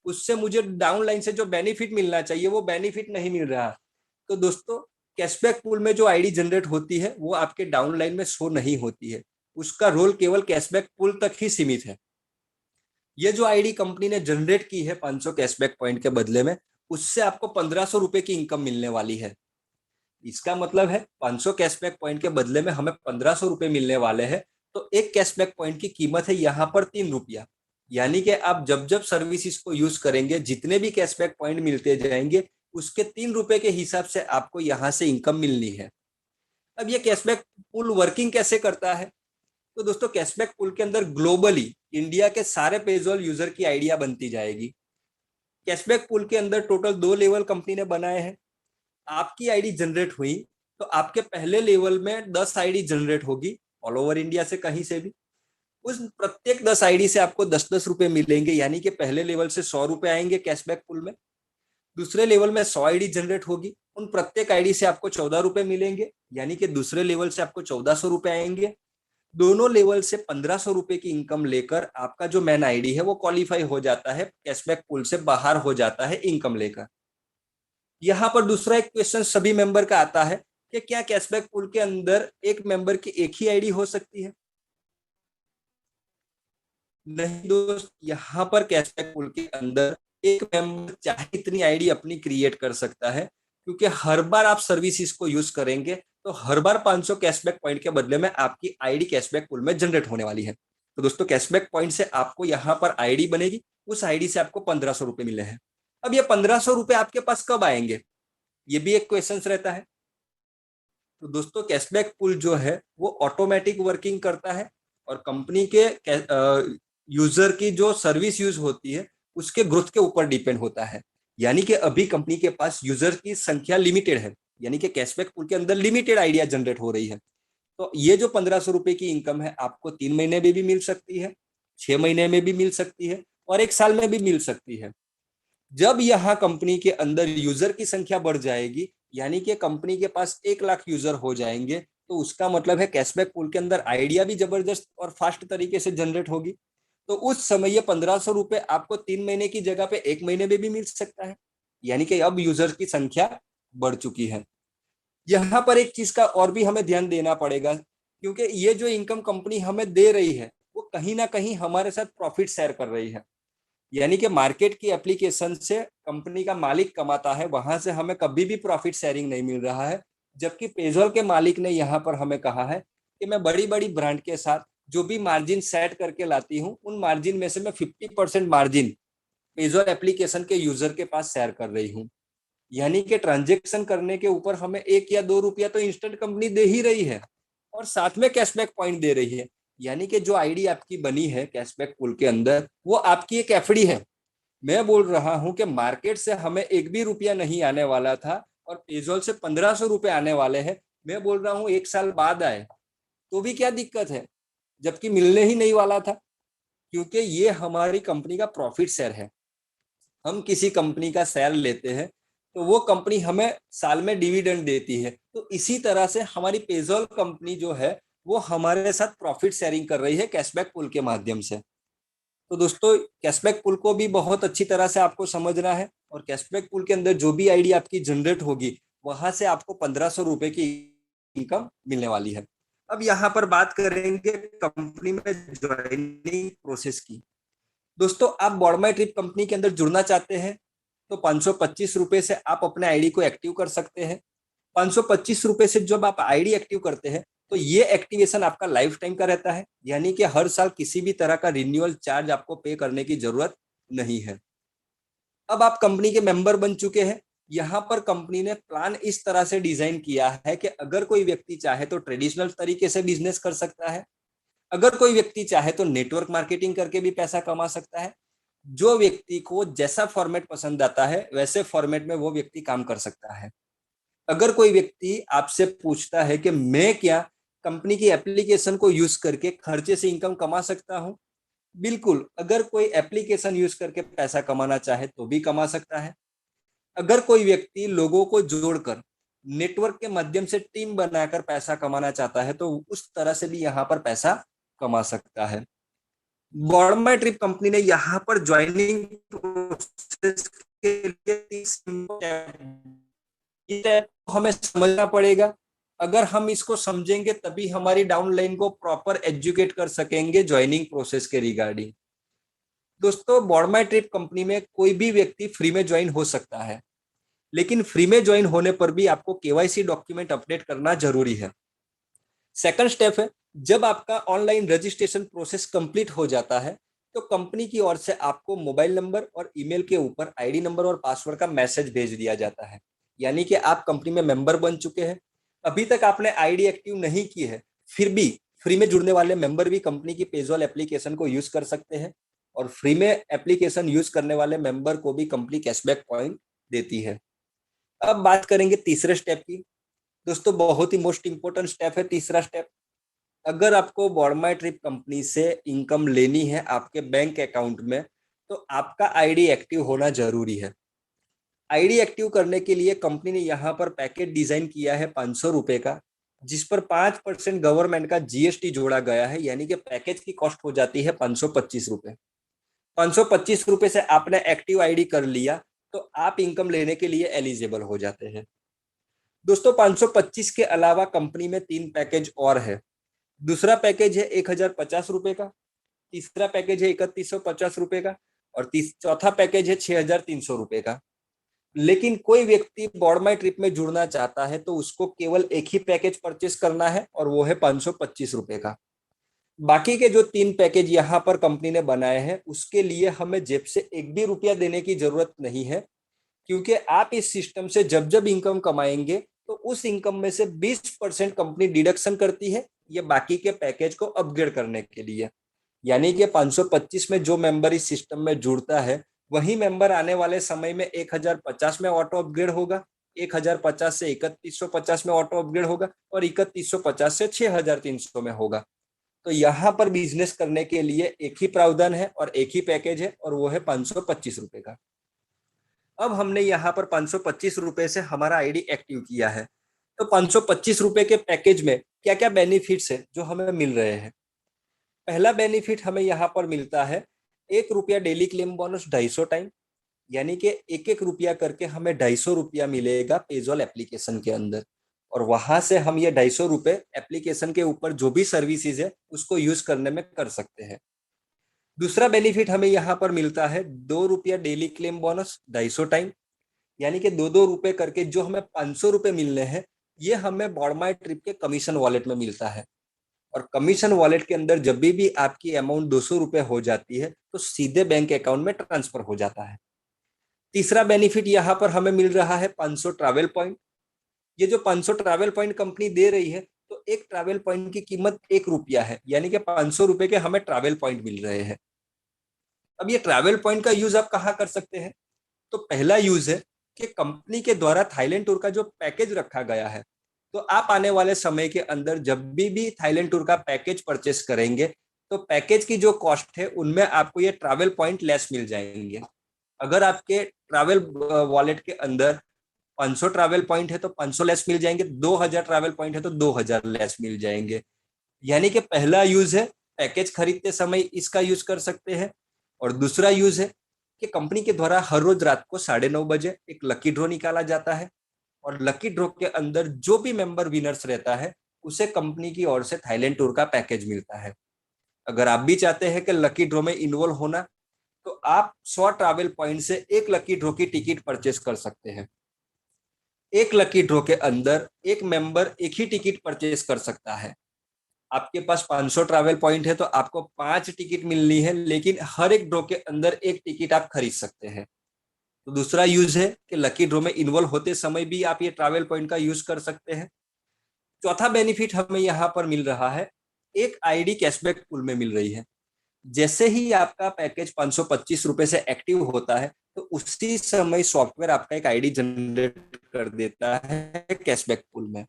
Speaker 1: उससे मुझे डाउनलाइन से जो बेनिफिट मिलना चाहिए वो बेनिफिट नहीं मिल रहा। तो दोस्तों कैशबैक पूल में जो आईडी जनरेट होती है वो आपके डाउनलाइन में शो नहीं होती है, उसका रोल केवल कैशबैक पूल तक ही सीमित है। ये जो आईडी कंपनी ने जनरेट की है 500 कैशबैक पॉइंट के बदले में, उससे आपको 1500 रुपए की इनकम मिलने वाली है। इसका मतलब है 500 कैशबैक पॉइंट के बदले में हमें 1500 रुपए मिलने वाले हैं। तो एक कैशबैक पॉइंट की कीमत है यहाँ पर 3 रुपया। यानी कि आप जब जब सर्विसेज को यूज करेंगे जितने भी कैशबैक पॉइंट मिलते जाएंगे उसके 3 रुपए के हिसाब से आपको यहाँ से इनकम मिलनी है। अब ये कैशबैक पूल वर्किंग कैसे करता है? तो दोस्तों कैशबैक पूल के अंदर ग्लोबली इंडिया के सारे पेजोल यूजर की आइडिया बनती जाएगी। कैशबैक पूल के अंदर टोटल 2 लेवल कंपनी ने बनाए हैं। आपकी आईडी जनरेट हुई तो आपके पहले लेवल में 10 आईडी जनरेट होगी ऑल ओवर इंडिया से कहीं से भी। उस प्रत्येक 10 आईडी से आपको 10-10 रुपए मिलेंगे, यानी कि पहले लेवल से 100 रुपए आएंगे कैशबैक पूल में। दूसरे लेवल में 100 आईडी जनरेट होगी, उन प्रत्येक आईडी से आपको 14 रुपए मिलेंगे, यानी कि दूसरे लेवल से आपको 1400 रुपए आएंगे। दोनों लेवल से 1500 रुपए की इनकम लेकर आपका जो मैन आईडी है वो क्वालिफाई हो जाता है, कैशबैक पूल से बाहर हो जाता है इनकम लेकर। यहाँ पर दूसरा एक क्वेश्चन सभी मेंबर का आता है कि क्या कैशबैक पूल के अंदर एक मेंबर की एक ही आईडी हो सकती है? नहीं दोस्त, यहाँ पर कैशबैक पूल के अंदर एक मेंबर चाहे इतनी आईडी अपनी क्रिएट कर सकता है, क्योंकि हर बार आप सर्विसेज को यूज करेंगे तो हर बार 500 कैशबैक पॉइंट के बदले में आपकी आईडी कैशबैक पूल में जनरेट होने वाली है। तो दोस्तों कैशबैक पॉइंट से आपको यहाँ पर आईडी बनेगी, उस आईडी से आपको 1500 रुपए मिले हैं। अब ये 1500 रुपए आपके पास कब आएंगे, ये भी एक क्वेश्चन रहता है। तो दोस्तों कैशबैक पूल जो है वो ऑटोमेटिक वर्किंग करता है, और कंपनी के यूजर की जो सर्विस यूज होती है उसके ग्रोथ के ऊपर डिपेंड होता है। यानी कि अभी कंपनी के पास यूजर की संख्या लिमिटेड है, यानी कि कैशबैक पूल के अंदर लिमिटेड आइडिया जनरेट हो रही है। तो ये जो 1500 रुपए की इनकम है आपको 3 महीने में भी मिल सकती है, 6 महीने में भी मिल सकती है और 1 साल में भी मिल सकती है। जब यहाँ कंपनी के अंदर यूजर की संख्या बढ़ जाएगी, यानी कि कंपनी के पास 1 लाख यूजर हो जाएंगे, तो उसका मतलब है कैशबैक पूल के अंदर आइडिया भी जबरदस्त और फास्ट तरीके से जनरेट होगी। तो उस समय ये 1500 रुपए आपको 3 महीने की जगह पे 1 महीने में भी मिल सकता है, यानी कि अब यूजर की संख्या बढ़ चुकी है। यहाँ पर एक चीज का और भी हमें ध्यान देना पड़ेगा, क्योंकि ये जो इनकम कंपनी हमें दे रही है वो कहीं ना कहीं हमारे साथ प्रॉफिट शेयर कर रही है। यानी कि मार्केट की एप्लीकेशन से कंपनी का मालिक कमाता है, वहां से हमें कभी भी प्रॉफिट शेयरिंग नहीं मिल रहा है। जबकि पेजॉल के मालिक ने यहाँ पर हमें कहा है कि मैं बड़ी बड़ी ब्रांड के साथ जो भी मार्जिन सेट करके लाती हूँ उन मार्जिन में से मैं 50% मार्जिन पेजॉल एप्लीकेशन के यूजर के पास शेयर कर रही हूँ। यानी कि ट्रांजेक्शन करने के ऊपर हमें 1 या 2 रुपया तो इंस्टेंट कंपनी दे ही रही है और साथ में कैशबैक पॉइंट दे रही है। यानी कि जो आईडी आपकी बनी है कैशबैक पूल के अंदर वो आपकी एक एफडी है। मैं बोल रहा हूं कि मार्केट से हमें 1 भी रुपया नहीं आने वाला था और पेजोल से 1500 रुपए आने वाले हैं। मैं बोल रहा हूं 1 साल बाद आए तो भी क्या दिक्कत है, जबकि मिलने ही नहीं वाला था। क्योंकि ये हमारी कंपनी का प्रॉफिट शेयर है। हम किसी कंपनी का शेयर लेते हैं तो वो कंपनी हमें साल में डिविडेंड देती है, तो इसी तरह से हमारी पेजॉल कंपनी जो है वो हमारे साथ प्रॉफिट शेयरिंग कर रही है कैशबैक पूल के माध्यम से। तो दोस्तों कैशबैक पूल को भी बहुत अच्छी तरह से आपको समझना है और कैशबैक पूल के अंदर जो भी आईडी आपकी जनरेट होगी वहां से आपको 1500 रुपए की इनकम मिलने वाली है। अब यहाँ पर बात करेंगे कंपनी में ज्वाइनिंग प्रोसेस की। दोस्तों आप बॉडमाई ट्रिप कंपनी के अंदर जुड़ना चाहते हैं तो 525 रुपए से आप अपने आईडी को एक्टिव कर सकते हैं। 525 रुपए से जब आप आईडी एक्टिव करते हैं तो ये एक्टिवेशन आपका लाइफ टाइम का रहता है, यानी कि हर साल किसी भी तरह का रिन्यूअल चार्ज आपको पे करने की जरूरत नहीं है। अब आप कंपनी के मेंबर बन चुके हैं। यहाँ पर कंपनी ने प्लान इस तरह से डिजाइन किया है कि अगर कोई व्यक्ति चाहे तो ट्रेडिशनल तरीके से बिजनेस कर सकता है, अगर कोई व्यक्ति चाहे तो नेटवर्क मार्केटिंग करके भी पैसा कमा सकता है। जो व्यक्ति को जैसा फॉर्मेट पसंद आता है वैसे फॉर्मेट में वो व्यक्ति काम कर सकता है। अगर कोई व्यक्ति आपसे पूछता है कि मैं क्या कंपनी की एप्लीकेशन को यूज करके खर्चे से इनकम कमा सकता हूं, बिल्कुल। अगर कोई एप्लीकेशन यूज करके पैसा कमाना चाहे तो भी कमा सकता है। अगर कोई व्यक्ति लोगों को जोड़कर नेटवर्क के माध्यम से टीम बनाकर पैसा कमाना चाहता है तो उस तरह से भी यहाँ पर पैसा कमा सकता है। बॉडमाई ट्रिप कंपनी ने यहाँ पर ज्वाइनिंग प्रोसेस के लिए 30 स्टेप हमें समझना पड़ेगा। अगर हम इसको समझेंगे तभी हमारी डाउनलाइन को प्रॉपर एजुकेट कर सकेंगे ज्वाइनिंग प्रोसेस के रिगार्डिंग। दोस्तों बॉडमाई ट्रिप कंपनी में कोई भी व्यक्ति फ्री में ज्वाइन हो सकता है, लेकिन फ्री में ज्वाइन होने पर भी आपको केवाईसी डॉक्यूमेंट अपडेट करना जरूरी है। सेकंड स्टेप है, जब आपका ऑनलाइन रजिस्ट्रेशन प्रोसेस कंप्लीट हो जाता है तो कंपनी की ओर से आपको मोबाइल नंबर और ईमेल के ऊपर आईडी नंबर और पासवर्ड का मैसेज भेज दिया जाता है। यानी कि आप कंपनी में मेंबर बन चुके हैं। अभी तक आपने आईडी एक्टिव नहीं की है, फिर भी फ्री में जुड़ने वाले मेंबर भी कंपनी की पेजॉल एप्लीकेशन को यूज कर सकते हैं और फ्री में एप्लीकेशन यूज करने वाले मेंबर को भी कंपनी कैशबैक पॉइंट देती है। अब बात करेंगे तीसरे स्टेप की। दोस्तों बहुत ही मोस्ट इंपोर्टेंट स्टेप है तीसरा स्टेप। अगर आपको बॉडमाई ट्रिप कंपनी से इनकम लेनी है आपके बैंक अकाउंट में तो आपका आईडी एक्टिव होना जरूरी है। आईडी एक्टिव करने के लिए कंपनी ने यहाँ पर पैकेज डिजाइन किया है 500 रुपए का, जिस पर 5% गवर्नमेंट का जीएसटी जोड़ा गया है। यानी कि पैकेज की कॉस्ट हो जाती है 525 रुपए। 525 रुपए से आपने एक्टिव आईडी कर लिया तो आप इनकम लेने के लिए एलिजिबल हो जाते हैं। दोस्तों 525 के अलावा कंपनी में 3 पैकेज और है। दूसरा पैकेज है 1050 रुपए का, तीसरा पैकेज है 3150 रुपए का और चौथा पैकेज है 6300 रुपए का। लेकिन कोई व्यक्ति बॉडमाई ट्रिप में जुड़ना चाहता है तो उसको केवल एक ही पैकेज परचेस करना है और वो है 525 रुपए का। बाकी के जो 3 पैकेज यहाँ पर कंपनी ने बनाए हैं उसके लिए हमें जेब से 1 भी रुपया देने की जरूरत नहीं है, क्योंकि आप इस सिस्टम से जब जब इनकम कमाएंगे तो उस इनकम में से 20% कंपनी डिडक्शन करती है ये बाकी के पैकेज को अपग्रेड करने के लिए। यानी कि 525 में जो मेंबर इस सिस्टम में जुड़ता है, वही मेंबर आने वाले समय में 1050 में ऑटो अपग्रेड होगा, 1050 से 3150 में ऑटो अपग्रेड होगा, और 3150 से 6300 में होगा। तो यहाँ पर बिजनेस करने के लिए एक ही प्रावधान है और एक ही पैकेज है, और वो है 525 रुपए का। अब हमने यहाँ पर 525 रुपए से हमारा आईडी एक्टिव किया है। तो 525 रुपए के पैकेज में क्या क्या बेनिफिट्स है जो हमें मिल रहे हैं। पहला बेनिफिट हमें यहाँ पर मिलता है, 1 रुपया डेली क्लेम बोनस 250 टाइम, यानी कि 1-1 रुपया करके हमें 250 रुपया मिलेगा पेजॉल एप्लीकेशन के अंदर, और वहां से हम ये 250 रुपए एप्लीकेशन के ऊपर जो भी सर्विसेज है उसको यूज करने में कर सकते हैं। दूसरा बेनिफिट हमें यहाँ पर मिलता है, 2 रुपया डेली क्लेम बोनस 250 टाइम, यानी कि 2-2 रुपए करके जो हमें 500 रुपए मिलने हैं, ये हमें बॉडमाई ट्रिप के कमीशन वॉलेट में मिलता है। और कमीशन वॉलेट के अंदर जब भी आपकी अमाउंट 200 रुपए हो जाती है तो सीधे बैंक अकाउंट में ट्रांसफर हो जाता है। तीसरा बेनिफिट यहाँ पर हमें मिल रहा है 500 ट्रैवल पॉइंट। ये जो 500 ट्रैवल पॉइंट कंपनी दे रही है, तो एक ट्रैवल पॉइंट की कीमत 1 रुपया है, यानी कि 500 रुपए के हमें ट्रैवल पॉइंट मिल रहे हैं। अब ये ट्रैवल पॉइंट का यूज आप कहाँ कर सकते हैं। तो पहला यूज है कि कंपनी के द्वारा थाईलैंड टूर का जो पैकेज रखा गया है, तो आप आने वाले समय के अंदर जब भी थाईलैंड टूर का पैकेज परचेस करेंगे, तो पैकेज की जो कॉस्ट है उनमें आपको ये ट्रैवल पॉइंट लेस मिल जाएंगे। अगर आपके ट्रैवल वॉलेट के अंदर 500 ट्रैवल पॉइंट है तो 500 लेस मिल जाएंगे, 2000 ट्रैवल पॉइंट है तो 2000 लेस मिल जाएंगे। यानी कि पहला यूज है, पैकेज खरीदते समय इसका यूज कर सकते हैं। और दूसरा यूज है कि कंपनी के द्वारा हर रोज रात को 9:30 बजे एक लकी ड्रॉ निकाला जाता है, और लकी ड्रॉ के अंदर जो भी मेंबर विनर्स रहता है उसे कंपनी की ओर से थाईलैंड टूर का पैकेज मिलता है। अगर आप भी चाहते हैं कि लकी ड्रॉ में इन्वॉल्व होना, तो आप 100 ट्रैवल पॉइंट से एक लकी ड्रॉ की टिकट परचेस कर सकते हैं। एक लकी ड्रॉ के अंदर एक मेंबर एक ही टिकट परचेस कर सकता है। आपके पास 500 ट्रैवल पॉइंट है तो आपको 5 टिकट मिलनी है, लेकिन हर एक ड्रॉ के अंदर एक टिकट आप खरीद सकते हैं। तो दूसरा यूज है कि लकी ड्रॉ में इन्वॉल्व होते समय भी आप ये ट्रैवल पॉइंट का यूज कर सकते हैं। चौथा बेनिफिट हमें यहाँ पर मिल रहा है, एक आईडी कैशबैक पूल में मिल रही है। जैसे ही आपका पैकेज 525 रुपए से एक्टिव होता है, तो उसी समय सॉफ्टवेयर आपका एक आईडी जनरेट कर देता है कैशबैक पूल में,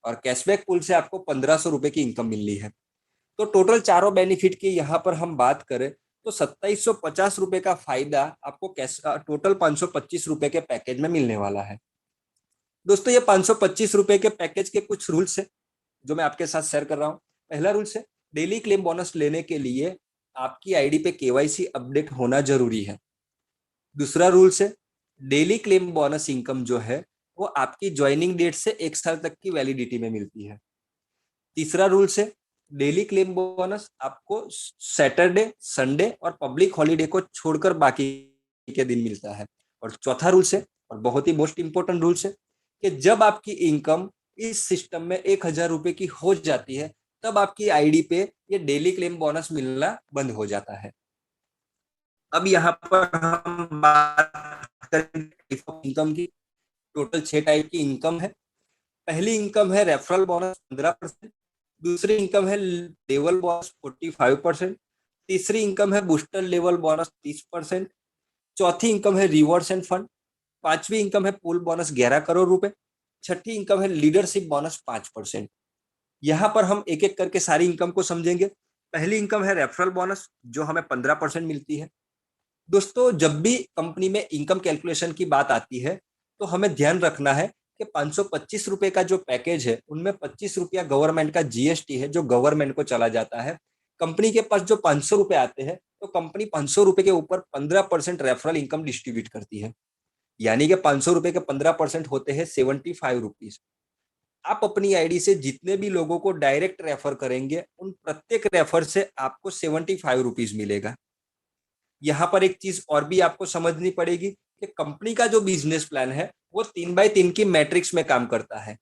Speaker 1: और कैशबैक पूल से आपको 1500 रुपए की इनकम मिलनी है। तो टोटल चारों बेनिफिट की यहाँ पर हम बात करें तो 2750 रुपए का फायदा आपको कैश टोटल 525 रुपए के पैकेज में मिलने वाला है। दोस्तों, ये 525 रुपए के पैकेज के कुछ रूल्स है जो मैं आपके साथ शेयर कर रहा हूँ। पहला रूल्स है, डेली क्लेम बोनस लेने के लिए आपकी आईडी पे केवाईसी अपडेट होना जरूरी है। दूसरा रूल्स है, डेली क्लेम बोनस इनकम जो है वो आपकी ज्वाइनिंग डेट से 1 साल तक की वैलिडिटी में मिलती है। तीसरा रूल्स है, डेली क्लेम बोनस आपको सैटरडे, संडे और पब्लिक हॉलीडे को छोड़कर बाकी के दिन मिलता है। और चौथा रूल्स है, और बहुत ही मोस्ट इंपोर्टेंट रूल्स है, कि जब आपकी इनकम इस सिस्टम में 1000 रुपए की हो जाती है, तब आपकी आईडी पे ये डेली क्लेम बोनस मिलना बंद हो जाता है। अब यहाँ पर हम बात करेंगे इनकम की। टोटल 6 टाइप की इनकम है। पहली इनकम है रेफरल बोनस 15%, दूसरी इनकम है लेवल बोनस 45%, तीसरी इनकम है बूस्टर लेवल बोनस 30%, चौथी इनकम है रिवॉर्ड्स एंड फंड, पांचवी इनकम है पूल बोनस 11 करोड़ रुपए, छठी इनकम है लीडरशिप बोनस 5%। यहाँ पर हम एक एक करके सारी इनकम को समझेंगे। पहली इनकम है रेफरल बोनस, जो हमें 15% मिलती है। दोस्तों, जब भी कंपनी में इनकम कैलकुलेशन की बात आती है, तो हमें ध्यान रखना है कि 525 रुपए का जो पैकेज है उनमें 25 रुपया गवर्नमेंट का जीएसटी है जो गवर्नमेंट को चला जाता है। कंपनी के पास जो 500 रुपए आते हैं, तो कंपनी 500 रुपए के ऊपर 15% रेफरल इनकम डिस्ट्रीब्यूट करती है, यानी कि 500 रुपए के 15% होते हैं 75 रुपीज। आप अपनी आईडी से जितने भी लोगों को डायरेक्ट रेफर करेंगे, उन प्रत्येक रेफर से आपको 75 रुपीज मिलेगा। यहाँ पर एक चीज और भी आपको समझनी पड़ेगी कि कंपनी का जो बिजनेस प्लान है वो 3x3 की मैट्रिक्स में काम करता है।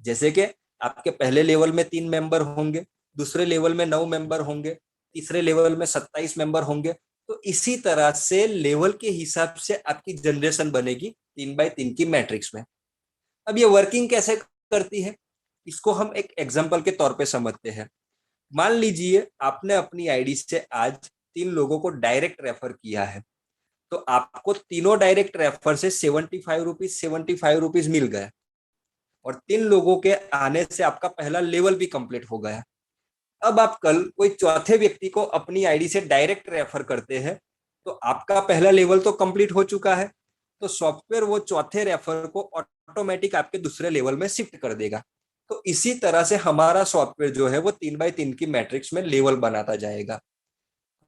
Speaker 1: जैसे कि आपके पहले लेवल में 3 मेंबर होंगे, दूसरे लेवल में 9 मेंबर होंगे, तीसरे लेवल में 27 मेंबर होंगे। तो इसी तरह से लेवल के हिसाब से आपकी जनरेशन बनेगी 3x3 की मैट्रिक्स में। अब ये वर्किंग कैसे करती है, इसको हम एक एग्जाम्पल के तौर पे समझते हैं। मान लीजिए आपने अपनी आईडी से आज 3 लोगों को डायरेक्ट रेफर किया है, तो आपको तीनों डायरेक्ट रेफर से 75 रुपीज मिल गया, और 3 लोगों के आने से आपका पहला लेवल भी कंप्लीट हो गया। अब आप कल कोई चौथे व्यक्ति को अपनी आईडी से डायरेक्ट रेफर करते हैं, तो आपका पहला लेवल तो कंप्लीट हो चुका है, तो सॉफ्टवेयर वो चौथे रेफर को ऑटोमेटिक आपके दूसरे लेवल में शिफ्ट कर देगा। तो इसी तरह से हमारा सॉफ्टवेयर जो है वो 3x3 की मैट्रिक्स में लेवल बनाता जाएगा।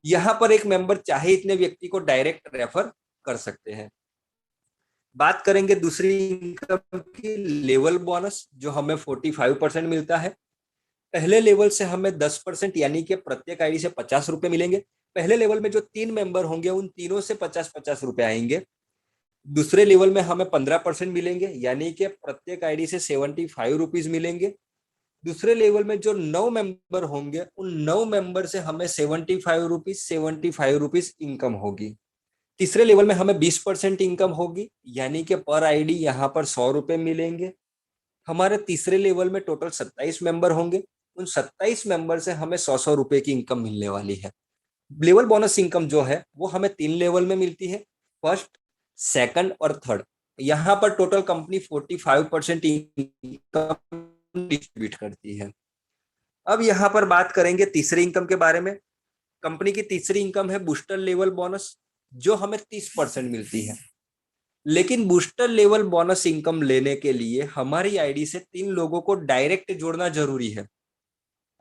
Speaker 1: यहाँ पर एक मेंबर चाहे इतने व्यक्ति को डायरेक्ट रेफर कर सकते हैं। बात करेंगे दूसरी इनकम की, लेवल बोनस, जो हमें 45% मिलता है। पहले लेवल से हमें 10% यानी कि प्रत्येक आईडी से 50 रुपए मिलेंगे। पहले लेवल में जो 3 मेंबर होंगे उन तीनों से 50-50 रुपए आएंगे। दूसरे लेवल में हमें 15% मिलेंगे, यानी कि प्रत्येक आईडी से 75 रुपीज मिलेंगे। दूसरे लेवल में जो 9 मेंबर होंगे उन 9 मेंबर से हमें 75 रुपीज इनकम होगी। तीसरे लेवल में हमें 20% इनकम होगी, यानी कि पर आईडी यहाँ पर 100 रुपए मिलेंगे। हमारे तीसरे लेवल में टोटल 27 मेंबर होंगे, उन 27 मेंबर से हमें 100-100 रुपए की इनकम मिलने वाली है। लेवल बोनस इनकम जो है वो हमें 3 लेवल में मिलती है, फर्स्ट, सेकंड और थर्ड। यहाँ पर टोटल कंपनी 45% इनकम डिस्ट्रीब्यूट करती है। अब यहाँ पर बात करेंगे तीसरी इनकम के बारे में। कंपनी की तीसरी इनकम है बूस्टर लेवल बोनस, जो हमें 30% मिलती है। लेकिन बूस्टर लेवल बोनस इनकम लेने के लिए हमारी आईडी से 3 लोगों को डायरेक्ट जोड़ना जरूरी है।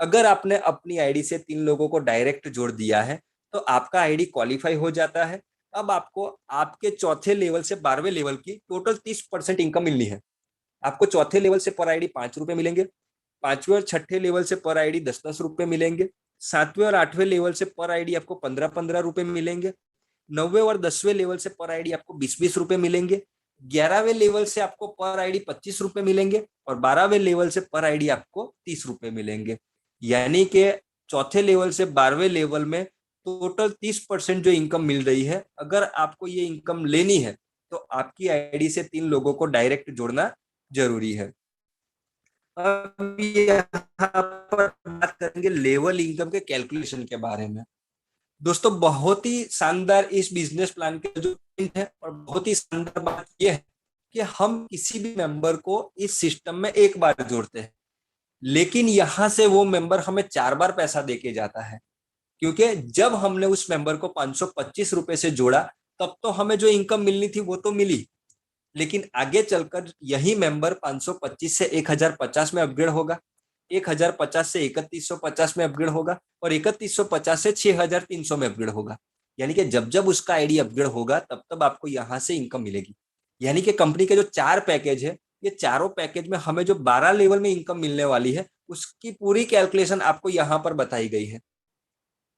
Speaker 1: अगर आपने अपनी आईडी से 3 लोगों को डायरेक्ट जोड़ दिया है तो आपका आईडी क्वालिफाई हो जाता है। अब आपको आपके चौथे लेवल से 12वें लेवल की टोटल 30% इनकम मिलनी है। आपको चौथे लेवल से पर आईडी 5 रुपए मिलेंगे, पांचवें और छठे लेवल से पर आईडी 10-10 रुपए मिलेंगे, सातवें और आठवें लेवल से पर आईडी आपको 15-15 रुपए मिलेंगे, 9वें और 10वें लेवल से पर आईडी आपको 20-20 रुपए मिलेंगे, 11वें लेवल से आपको पर आईडी 25 रुपए मिलेंगे, और 12वें लेवल से पर आईडी आपको 30 रुपए मिलेंगे। यानी कि चौथे लेवल से 12वें लेवल में टोटल 30% जो इनकम मिल रही है। अगर आपको ये इनकम लेनी है तो आपकी आईडी से 3 लोगों को डायरेक्ट जोड़ना जरूरी है। अब यहाँ पर बात करेंगे लेवल इनकम के कैलकुलेशन के बारे में। दोस्तों बहुत ही शानदार इस बिजनेस प्लान के जो पॉइंट है, और बहुत ही शानदार बात यह है कि हम किसी भी मेंबर को इस सिस्टम में एक बार जोड़ते हैं, लेकिन यहाँ से वो मेंबर हमें 4 बार पैसा देके जाता है। क्योंकि जब हमने उस मेंबर को 525 रुपए से जोड़ा तब तो हमें जो इनकम मिलनी थी वो तो मिली, लेकिन आगे चलकर यही मेंबर 525 से 1050 में अपग्रेड होगा, 1050 से 3150 में अपग्रेड होगा, और 3150 से 6300 में अपग्रेड होगा। यानी कि जब जब उसका आईडी अपग्रेड होगा तब तब आपको यहाँ से इनकम मिलेगी। यानी कि कंपनी के जो 4 पैकेज है, ये चारों पैकेज में हमें जो 12 लेवल में इनकम मिलने वाली है उसकी पूरी कैलकुलेशन आपको यहाँ पर बताई गई है।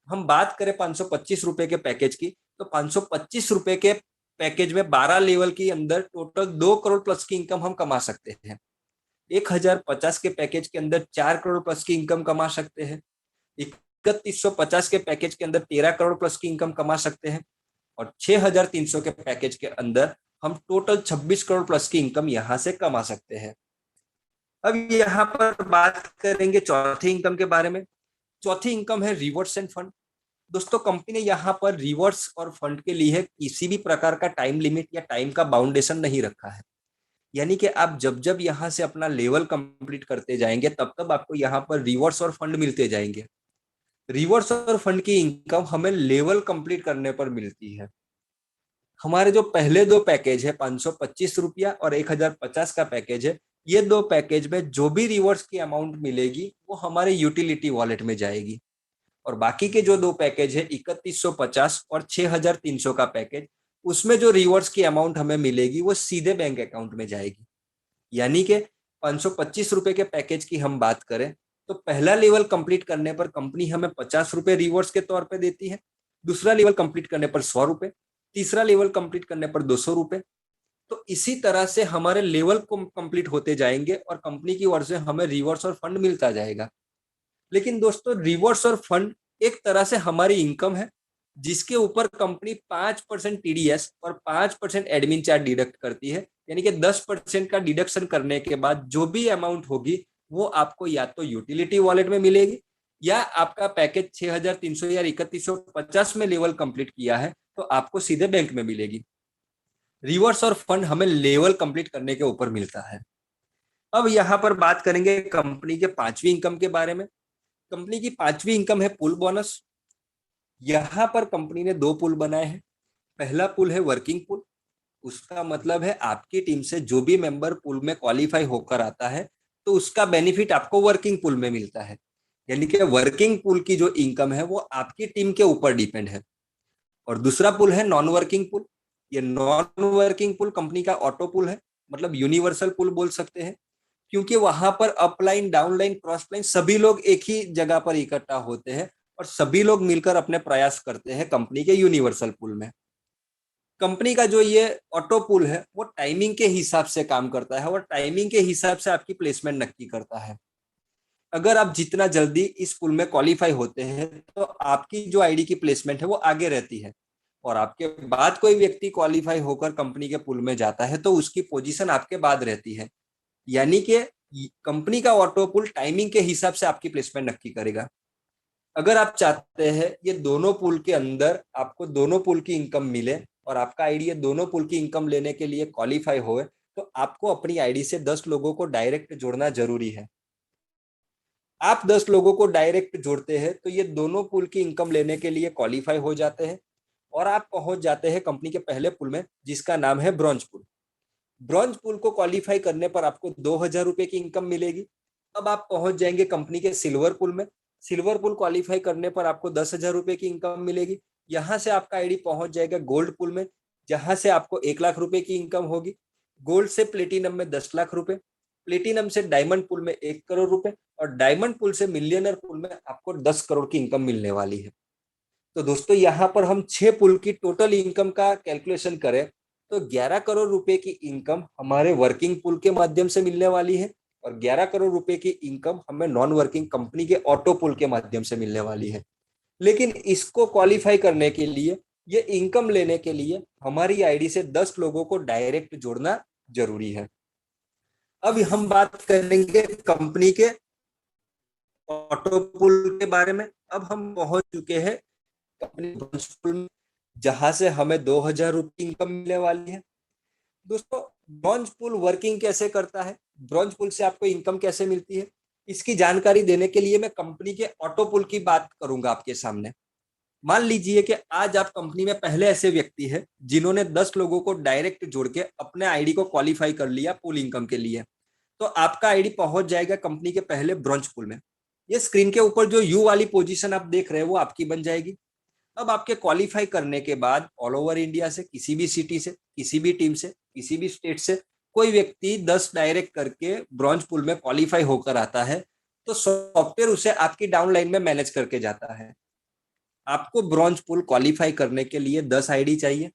Speaker 1: हम बात करें 525 रुपए के पैकेज की, तो 525 रुपए के पैकेज में 12 लेवल के अंदर टोटल 2 करोड़ प्लस की इनकम हम कमा सकते हैं। 1050 के पैकेज के अंदर 4 करोड़ प्लस की इनकम कमा सकते हैं। 3150 के पैकेज के अंदर 13 करोड़ प्लस की इनकम कमा सकते हैं, और 6300 के पैकेज के अंदर हम टोटल 26 करोड़ प्लस की इनकम यहाँ से कमा सकते हैं। अब यहाँ पर बात करेंगे चौथी इनकम के बारे में। चौथी इनकम है रिवॉर्ड्स एंड फंड। दोस्तों कंपनी ने यहाँ पर रिवॉर्ड्स और फंड के लिए किसी भी प्रकार का टाइम लिमिट या टाइम का बाउंडेशन नहीं रखा है। यानी कि आप जब जब यहाँ से अपना लेवल कंप्लीट करते जाएंगे तब तब आपको यहाँ पर रिवॉर्ड्स और फंड मिलते जाएंगे। रिवॉर्ड्स और फंड की इनकम हमें लेवल कंप्लीट करने पर मिलती है। हमारे जो पहले 2 पैकेज है, 525 रुपया और 1050 का पैकेज है, ये 2 पैकेज में जो भी रिवॉर्ड्स की अमाउंट मिलेगी वो हमारे यूटिलिटी वॉलेट में जाएगी, और बाकी के जो 2 पैकेज है 3150 और 6300 का पैकेज, उसमें जो रिवॉर्ड्स की अमाउंट हमें मिलेगी वो सीधे बैंक अकाउंट में जाएगी। यानी कि 525 रुपए के पैकेज की हम बात करें तो पहला लेवल कंप्लीट करने पर कंपनी हमें 50 रुपए रिवॉर्ड्स के तौर पे देती है, दूसरा लेवल कंप्लीट करने पर 100 रुपए, तीसरा लेवल कंप्लीट करने पर 200 रुपए। तो इसी तरह से हमारे लेवल को कंप्लीट होते जाएंगे और कंपनी की ओर से हमें रिवॉर्ड्स और फंड मिलता जाएगा। लेकिन दोस्तों रिवॉर्ड्स और फंड एक तरह से हमारी इनकम है, जिसके ऊपर कंपनी 5% टीडीएस और 5% एडमिन चार्ज डिडक्ट करती है। यानी कि 10% का डिडक्शन करने के बाद जो भी अमाउंट होगी वो आपको या तो यूटिलिटी वॉलेट में मिलेगी या आपका पैकेज 6,300 या 3,150 में लेवल कंप्लीट किया है तो आपको सीधे बैंक में मिलेगी। रिवर्स और फंड हमें लेवल कंप्लीट करने के ऊपर मिलता है। अब यहाँ पर बात करेंगे कंपनी के पांचवी इनकम के बारे में। कंपनी की पांचवी इनकम है पुल बोनस। यहाँ पर कंपनी ने दो पुल बनाए हैं। पहला पुल है वर्किंग पुल। उसका मतलब है आपकी टीम से जो भी मेंबर पुल में क्वालिफाई होकर आता है तो उसका बेनिफिट आपको वर्किंग पुल में मिलता है। यानी कि वर्किंग पुल की जो इनकम है वो आपकी टीम के ऊपर डिपेंड है। और दूसरा पुल है नॉन वर्किंग पुल। ये नॉन वर्किंग पुल कंपनी का ऑटो पुल है, मतलब यूनिवर्सल पुल बोल सकते हैं, क्योंकि वहां पर अपलाइन डाउनलाइन क्रॉस लाइन सभी लोग एक ही जगह पर इकट्ठा होते हैं और सभी लोग मिलकर अपने प्रयास करते हैं कंपनी के यूनिवर्सल पुल में। कंपनी का जो ये ऑटो पुल है वो टाइमिंग के हिसाब से काम करता है और टाइमिंग के हिसाब से आपकी प्लेसमेंट नक्की करता है। अगर आप जितना जल्दी इस पुल में क्वालिफाई होते हैं तो आपकी जो आईडी की प्लेसमेंट है वो आगे रहती है, और आपके बाद कोई व्यक्ति क्वालिफाई होकर कंपनी के पुल में जाता है तो उसकी पोजीशन आपके बाद रहती है। यानी कि कंपनी का ऑटो पुल टाइमिंग के हिसाब से आपकी प्लेसमेंट नक्की करेगा। अगर आप चाहते हैं ये दोनों पुल के अंदर आपको दोनों पुल की इनकम मिले और आपका आईडी ये दोनों पुल की इनकम लेने के लिए क्वालिफाई होए तो आपको अपनी आईडी से 10 लोगों को डायरेक्ट जोड़ना जरूरी है। आप 10 लोगों को डायरेक्ट जोड़ते हैं तो ये दोनों पुल की इनकम लेने के लिए क्वालिफाई हो जाते हैं और आप पहुंच जाते हैं कंपनी के पहले पुल में जिसका नाम है ब्रॉन्ज पुल। ब्रॉन्ज पुल को क्वालिफाई करने पर आपको 2,000 रुपए की इनकम मिलेगी। अब आप पहुंच जाएंगे कंपनी के सिल्वर पुल में। सिल्वर पुल क्वालिफाई करने पर आपको 10,000 रुपए की इनकम मिलेगी। यहाँ से आपका आईडी पहुंच जाएगा गोल्ड पुल में, जहां से आपको 1,00,000 रुपए की इनकम होगी। गोल्ड से प्लेटिनम में 10,00,000 रुपए, प्लेटिनम से डायमंड पुल में 1 करोड़ रुपए और डायमंड पुल से मिलियनर पुल में आपको 10 करोड़ की इनकम मिलने वाली है। तो दोस्तों यहाँ पर हम 6 पुल की टोटल इनकम का कैलकुलेशन करें तो 11 करोड़ रुपए की इनकम हमारे वर्किंग पुल के माध्यम से मिलने वाली है और 11 करोड़ रुपए की इनकम हमें नॉन वर्किंग कंपनी के ऑटो पुल के माध्यम से मिलने वाली है। लेकिन इसको क्वालिफाई करने के लिए, ये इनकम लेने के लिए हमारी आईडी से 10 लोगों को डायरेक्ट जोड़ना जरूरी है। अब हम बात करेंगे कंपनी के ऑटो पुल के बारे में। अब हम पहुंच चुके हैं कंपनी ब्रॉन्ज पुल में, जहां से हमें 2,000 रुपये इनकम मिलने वाली है। दोस्तों ब्रॉन्ज पुल वर्किंग कैसे करता है, ब्रॉन्ज पुल से आपको इनकम कैसे मिलती है, इसकी जानकारी देने के लिए मैं कंपनी के ऑटो पुल की बात करूंगा आपके सामने। मान लीजिए कि आज आप कंपनी में पहले ऐसे व्यक्ति हैं जिन्होंने 10 लोगों को डायरेक्ट जोड़ के अपने आईडी को क्वालिफाई कर लिया पुल इनकम के लिए, तो आपका आईडी पहुंच जाएगा कंपनी के पहले ब्रॉन्ज पुल में। ये स्क्रीन के ऊपर जो यू वाली पोजीशन आप देख रहे हैं वो आपकी बन जाएगी। अब आपके क्वालिफाई करने के बाद ऑल ओवर इंडिया से, किसी भी सिटी से, किसी भी टीम से, किसी भी स्टेट से कोई व्यक्ति 10 डायरेक्ट करके ब्रॉन्ज पुल में क्वालिफाई होकर आता है तो सॉफ्टवेयर उसे आपकी डाउनलाइन में मैनेज करके जाता है। आपको ब्रॉन्ज पुल क्वालिफाई करने के लिए 10 आईडी चाहिए।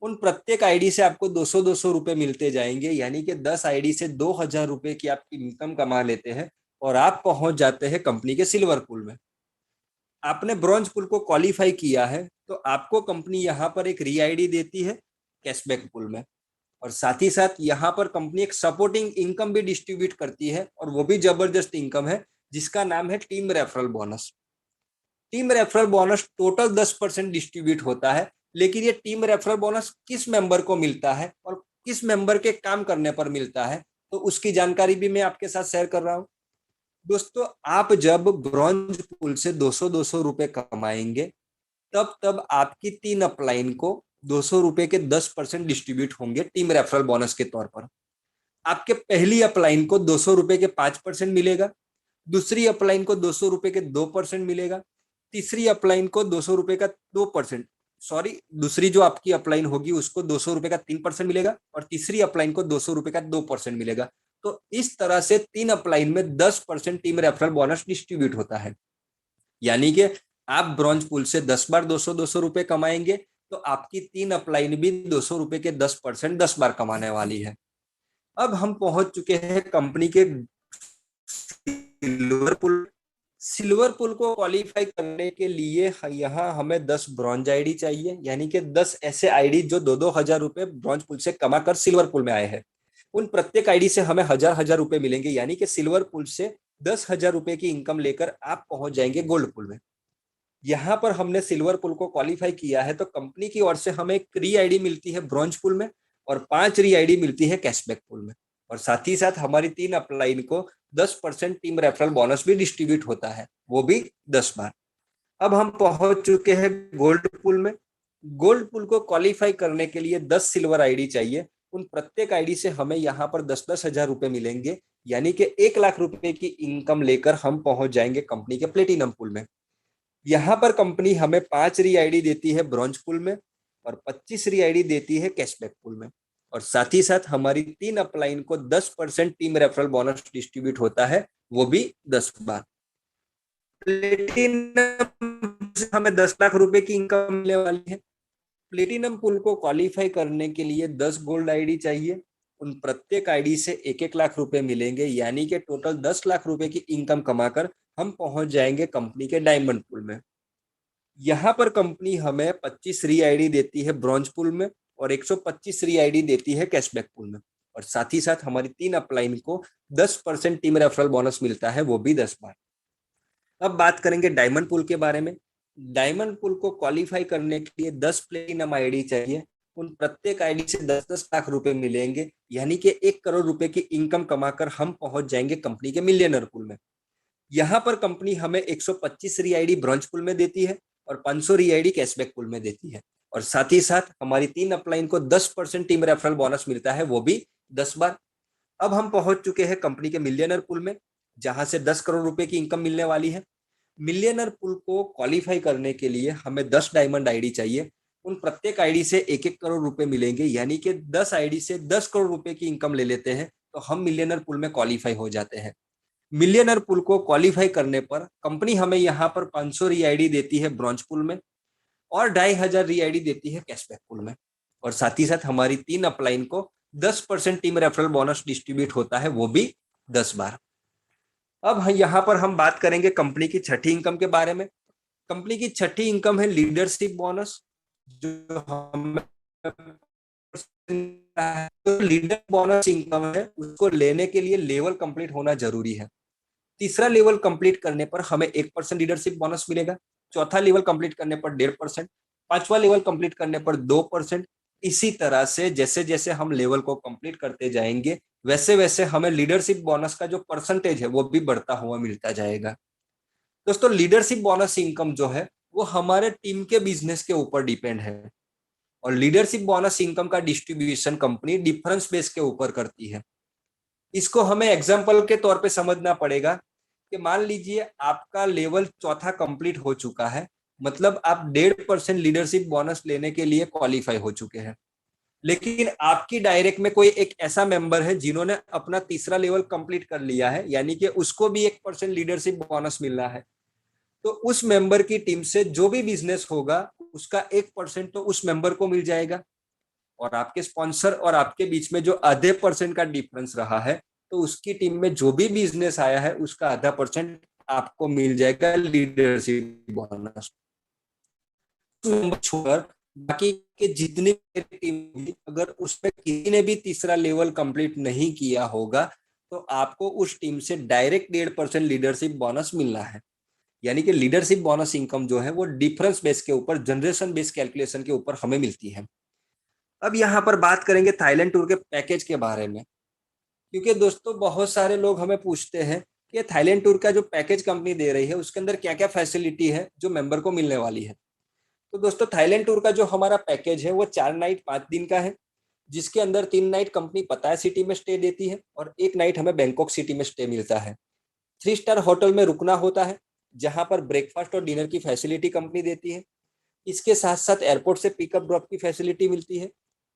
Speaker 1: उन प्रत्येक आईडी से आपको 200-200 रुपए मिलते जाएंगे, यानी कि 10 आईडी से 2,000 रुपए की आपकी इनकम कमा लेते हैं और आप पहुंच जाते हैं कंपनी के सिल्वर पुल में। आपने ब्रॉन्ज पुल को क्वालिफाई किया है तो आपको कंपनी यहाँ पर एक री आईडी देती है कैशबैक पुल में, और साथ ही साथ यहाँ पर कंपनी एक सपोर्टिंग इनकम भी डिस्ट्रीब्यूट करती है और वो भी जबरदस्त इनकम है जिसका नाम है team referral bonus. Team referral bonus total 10% distribute होता है, लेकिन ये टीम रेफरल बोनस किस मेंबर को मिलता है और किस मेंबर के काम करने पर मिलता है तो उसकी जानकारी भी मैं आपके साथ शेयर कर रहा हूँ। दोस्तों आप जब ब्रॉन्ज पुल से 200-200 रुपए कमाएंगे तब आपकी 3 अपलाइन को 200 रुपए के 10% डिस्ट्रीब्यूट होंगे टीम रेफरल बोनस के तौर पर। आपके पहली अपलाइन को 200 रुपए के 5% मिलेगा, दूसरी अपलाइन को 200 रुपए के 2% मिलेगा, तीसरी अपलाइन को 200 रुपए का 2%, सॉरी दूसरी जो आपकी अपलाइन होगी उसको 200 रुपए का 3% मिलेगा और तीसरी अपलाइन को 200 रुपए का 2% मिलेगा। तो इस तरह से 3 अपलाइन में 10% टीम रेफरल बोनस डिस्ट्रीब्यूट होता है। यानी कि आप ब्रॉन्ज पुल से 10 बार 200-200 रुपए कमाएंगे तो आपकी 3 अपलाइन भी 200 रुपए के 10% 10 बार कमाने वाली है। अब हम पहुंच चुके हैं कंपनी के सिल्वर पुल। सिल्वर पुल को क्वालिफाई करने के लिए यहाँ हमें 10 ब्रॉन्ज आईडी चाहिए, यानी कि 10 ऐसे आईडी जो 2-2 हजार रुपए ब्रॉन्ज पुल से कमाकर सिल्वर पुल में आए हैं। उन प्रत्येक आईडी से हमें 1,000-1,000 रुपए मिलेंगे, यानी कि सिल्वर पुल से 10,000 रुपए की इनकम लेकर आप पहुंच जाएंगे गोल्ड पूल में। यहाँ पर हमने सिल्वर पूल को क्वालिफाई किया है तो कंपनी की ओर से हमें एक री आईडी मिलती है ब्रॉन्ज पूल में और 5 री आईडी मिलती है कैशबैक पूल में। और साथ ही साथ हमारी 3 अपलाइन को 10% टीम रेफरल बोनस भी डिस्ट्रीब्यूट होता है, वो भी 10 बार। अब हम पहुंच चुके हैं गोल्ड पूल में। गोल्ड पूल को क्वालिफाई करने के लिए 10 सिल्वर आईडी चाहिए। उन प्रत्येक आईडी से हमें यहाँ पर 10-10 हजार रुपए मिलेंगे, यानी कि 1 लाख रुपए की इनकम लेकर हम पहुंच जाएंगे कंपनी के प्लेटिनम पूल में। यहाँ पर कंपनी हमें 5 री आईडी देती है ब्रॉन्ज पूल में और 25 री आईडी देती है कैशबैक पूल में। और साथ ही साथ हमारी 3 अपलाइन को 10% टीम रेफरल बोनस डिस्ट्रीब्यूट होता है, वो भी 10 बार। प्लेटिनम से हमें 10 लाख रुपए की इनकम मिलने वाली है। प्लेटिनम पूल को क्वालिफाई करने के लिए 10 गोल्ड आईडी चाहिए। उन प्रत्येक आईडी से 1-1 लाख रुपए मिलेंगे, यानी कि टोटल 10 लाख रुपए की इनकम कमाकर हम पहुंच जाएंगे कंपनी के डायमंड पूल में। यहाँ पर कंपनी हमें 25 री आईडी देती है ब्रॉन्ज पूल में और 125 री आईडी देती है कैशबैक पूल में। और साथ ही साथ हमारी 3 अपलाइन को 10% टीम रेफरल बोनस मिलता है, वो भी 10 बार। अब बात करेंगे डायमंड पूल के बारे में। डायमंड पूल को क्वालिफाई करने के लिए 10 प्लेटिनम आईडी चाहिए। उन प्रत्येक आईडी से 10-10 लाख रुपए मिलेंगे, यानी कि 1 करोड़ रुपए की इनकम कमाकर हम पहुंच जाएंगे कंपनी के मिलियनर पूल में। यहाँ पर कंपनी हमें 125 री आईडी ब्रॉन्ज पूल में देती है और 500 री आईडी कैशबैक पूल में देती है। और साथ ही साथ हमारी 3 अपलाइन को 10% टीम रेफरल बोनस मिलता है, वो भी 10 बार। अब हम पहुंच चुके हैं कंपनी के मिलियनर पूल में, जहां से 10 करोड़ रुपए की इनकम मिलने वाली है। मिलियनर पूल को क्वालिफाई करने के लिए हमें 10 डायमंड आईडी चाहिए। उन प्रत्येक आईडी से 1-1 करोड़ रुपए मिलेंगे, यानी कि 10 आईडी से 10 करोड़ रुपए की इनकम ले लेते हैं तो हम मिलियनर पूल में क्वालिफाई हो जाते हैं। मिलियनर पूल को क्वालिफाई करने पर कंपनी हमें यहाँ पर 500 री आईडी देती है ब्रॉन्ज पूल में और 2,500 री आईडी देती है कैशबैक पूल में। और साथ ही साथ हमारी 3 अपलाइन को 10% टीम रेफरल बोनस डिस्ट्रीब्यूट होता है, वो भी 10 बार। अब यहाँ पर हम बात करेंगे कंपनी की छठी इनकम के बारे में। कंपनी की छठी इनकम है लीडरशिप बोनस, जो हमें तो लीडर बोनस इनकम है, उसको लेने के लिए लेवल कंप्लीट होना जरूरी है। तीसरा लेवल कंप्लीट करने पर हमें 1% लीडरशिप बोनस मिलेगा। चौथा लेवल कंप्लीट करने पर 1.5%, पांचवा लेवल कंप्लीट करने पर 2%। इसी तरह से जैसे जैसे हम लेवल को कंप्लीट करते जाएंगे वैसे वैसे हमें लीडरशिप बोनस का जो परसेंटेज है वो भी बढ़ता हुआ मिलता जाएगा। दोस्तों, लीडरशिप बोनस इनकम जो है वो हमारे टीम के बिजनेस के ऊपर डिपेंड है और लीडरशिप बोनस इनकम का डिस्ट्रीब्यूशन कंपनी डिफरेंस बेस के ऊपर करती है। इसको हमें एग्जाम्पल के तौर पे समझना पड़ेगा कि मान लीजिए आपका लेवल चौथा कंप्लीट हो चुका है, मतलब आप 1.5% लीडरशिप बोनस लेने के लिए क्वालिफाई हो चुके हैं। लेकिन आपकी डायरेक्ट में कोई एक ऐसा मेंबर है जिन्होंने अपना तीसरा लेवल कंप्लीट कर लिया है, यानी कि उसको भी 1% लीडरशिप बोनस मिल रहा है। तो उस मेंबर की टीम से जो भी बिजनेस होगा उसका 1% तो उस मेंबर को मिल जाएगा और आपके स्पॉन्सर और आपके बीच में जो आधे % का डिफरेंस रहा है तो उसकी टीम में जो भी बिजनेस आया है उसका आधा % आपको मिल जाएगा लीडरशिप बोनस। छोड़कर बाकी के जितने टीम, अगर उसमें किसी ने भी तीसरा लेवल कंप्लीट नहीं किया होगा तो आपको उस टीम से डायरेक्ट 1.5% लीडरशिप बोनस मिलना है। यानी कि लीडरशिप बोनस इनकम जो है वो डिफरेंस बेस के ऊपर, जनरेशन बेस कैलकुलेशन के ऊपर हमें मिलती है। अब यहाँ पर बात करेंगे थाईलैंड टूर के पैकेज के बारे में, क्योंकि दोस्तों बहुत सारे लोग हमें पूछते हैं कि थाईलैंड टूर का जो पैकेज कंपनी दे रही है उसके अंदर क्या क्या फैसिलिटी है जो मेंबर को मिलने वाली है। तो दोस्तों, थाईलैंड टूर का जो हमारा पैकेज है वो 4 नाइट 5 दिन का है, जिसके अंदर 3 नाइट कंपनी पताया सिटी में स्टे देती है और 1 नाइट हमें बैंकॉक सिटी में स्टे मिलता है। 3 स्टार होटल में रुकना होता है, जहां पर ब्रेकफास्ट और डिनर की फैसिलिटी कंपनी देती है। इसके साथ साथ एयरपोर्ट से पिकअप ड्रॉप की फैसिलिटी मिलती है।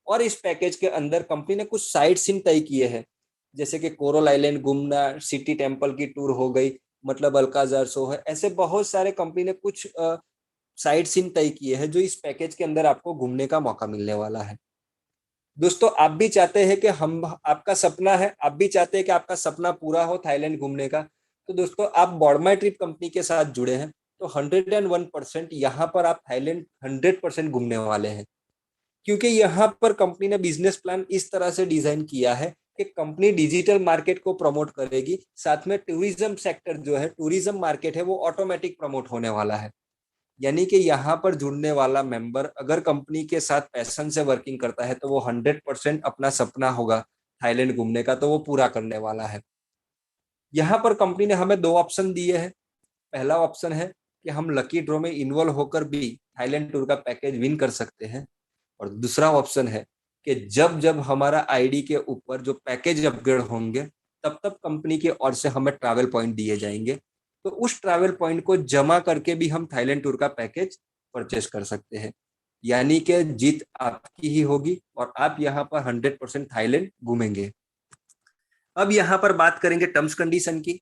Speaker 1: और इस पैकेज के अंदर कंपनी ने कुछ साइट सीन तय किए हैं, जैसे कि कोरल आइलैंड घूमना, सिटी टेम्पल की टूर हो गई, मतलब अल्काजार शो है, ऐसे बहुत सारे कंपनी ने कुछ साइट सीन तय किए हैं जो इस पैकेज के अंदर आपको घूमने का मौका मिलने वाला है। दोस्तों, आप भी चाहते हैं कि आपका सपना है, आप भी चाहते हैं कि आपका सपना पूरा हो थाईलैंड घूमने का, तो दोस्तों आप बॉडमाई ट्रिप कंपनी के साथ जुड़े हैं तो 101% यहाँ पर आप थाईलैंड 100% घूमने वाले हैं। क्योंकि यहाँ पर कंपनी ने बिजनेस प्लान इस तरह से डिजाइन किया है कि कंपनी डिजिटल मार्केट को प्रमोट करेगी, साथ में टूरिज्म सेक्टर जो है, टूरिज्म मार्केट है, वो ऑटोमेटिक प्रमोट होने वाला है। यानी कि यहाँ पर जुड़ने वाला मेंबर अगर कंपनी के साथ पैशन से वर्किंग करता है तो वो 100% अपना सपना होगा थाईलैंड घूमने का, तो वो पूरा करने वाला है। यहाँ पर कंपनी ने हमें दो ऑप्शन दिए हैं। पहला ऑप्शन है कि हम लकी ड्रॉ में इन्वॉल्व होकर भी थाईलैंड टूर का पैकेज विन कर सकते हैं, और दूसरा ऑप्शन है कि जब जब हमारा आईडी के ऊपर जो पैकेज अपग्रेड होंगे तब तब कंपनी की ओर से हमें ट्रैवल पॉइंट दिए जाएंगे, तो उस ट्रैवल पॉइंट को जमा करके भी हम थाईलैंड टूर का पैकेज परचेस कर सकते हैं। यानी कि जीत आपकी ही होगी और आप यहाँ पर 100% थाईलैंड घूमेंगे। अब यहाँ पर बात करेंगे टर्म्स कंडीशन की।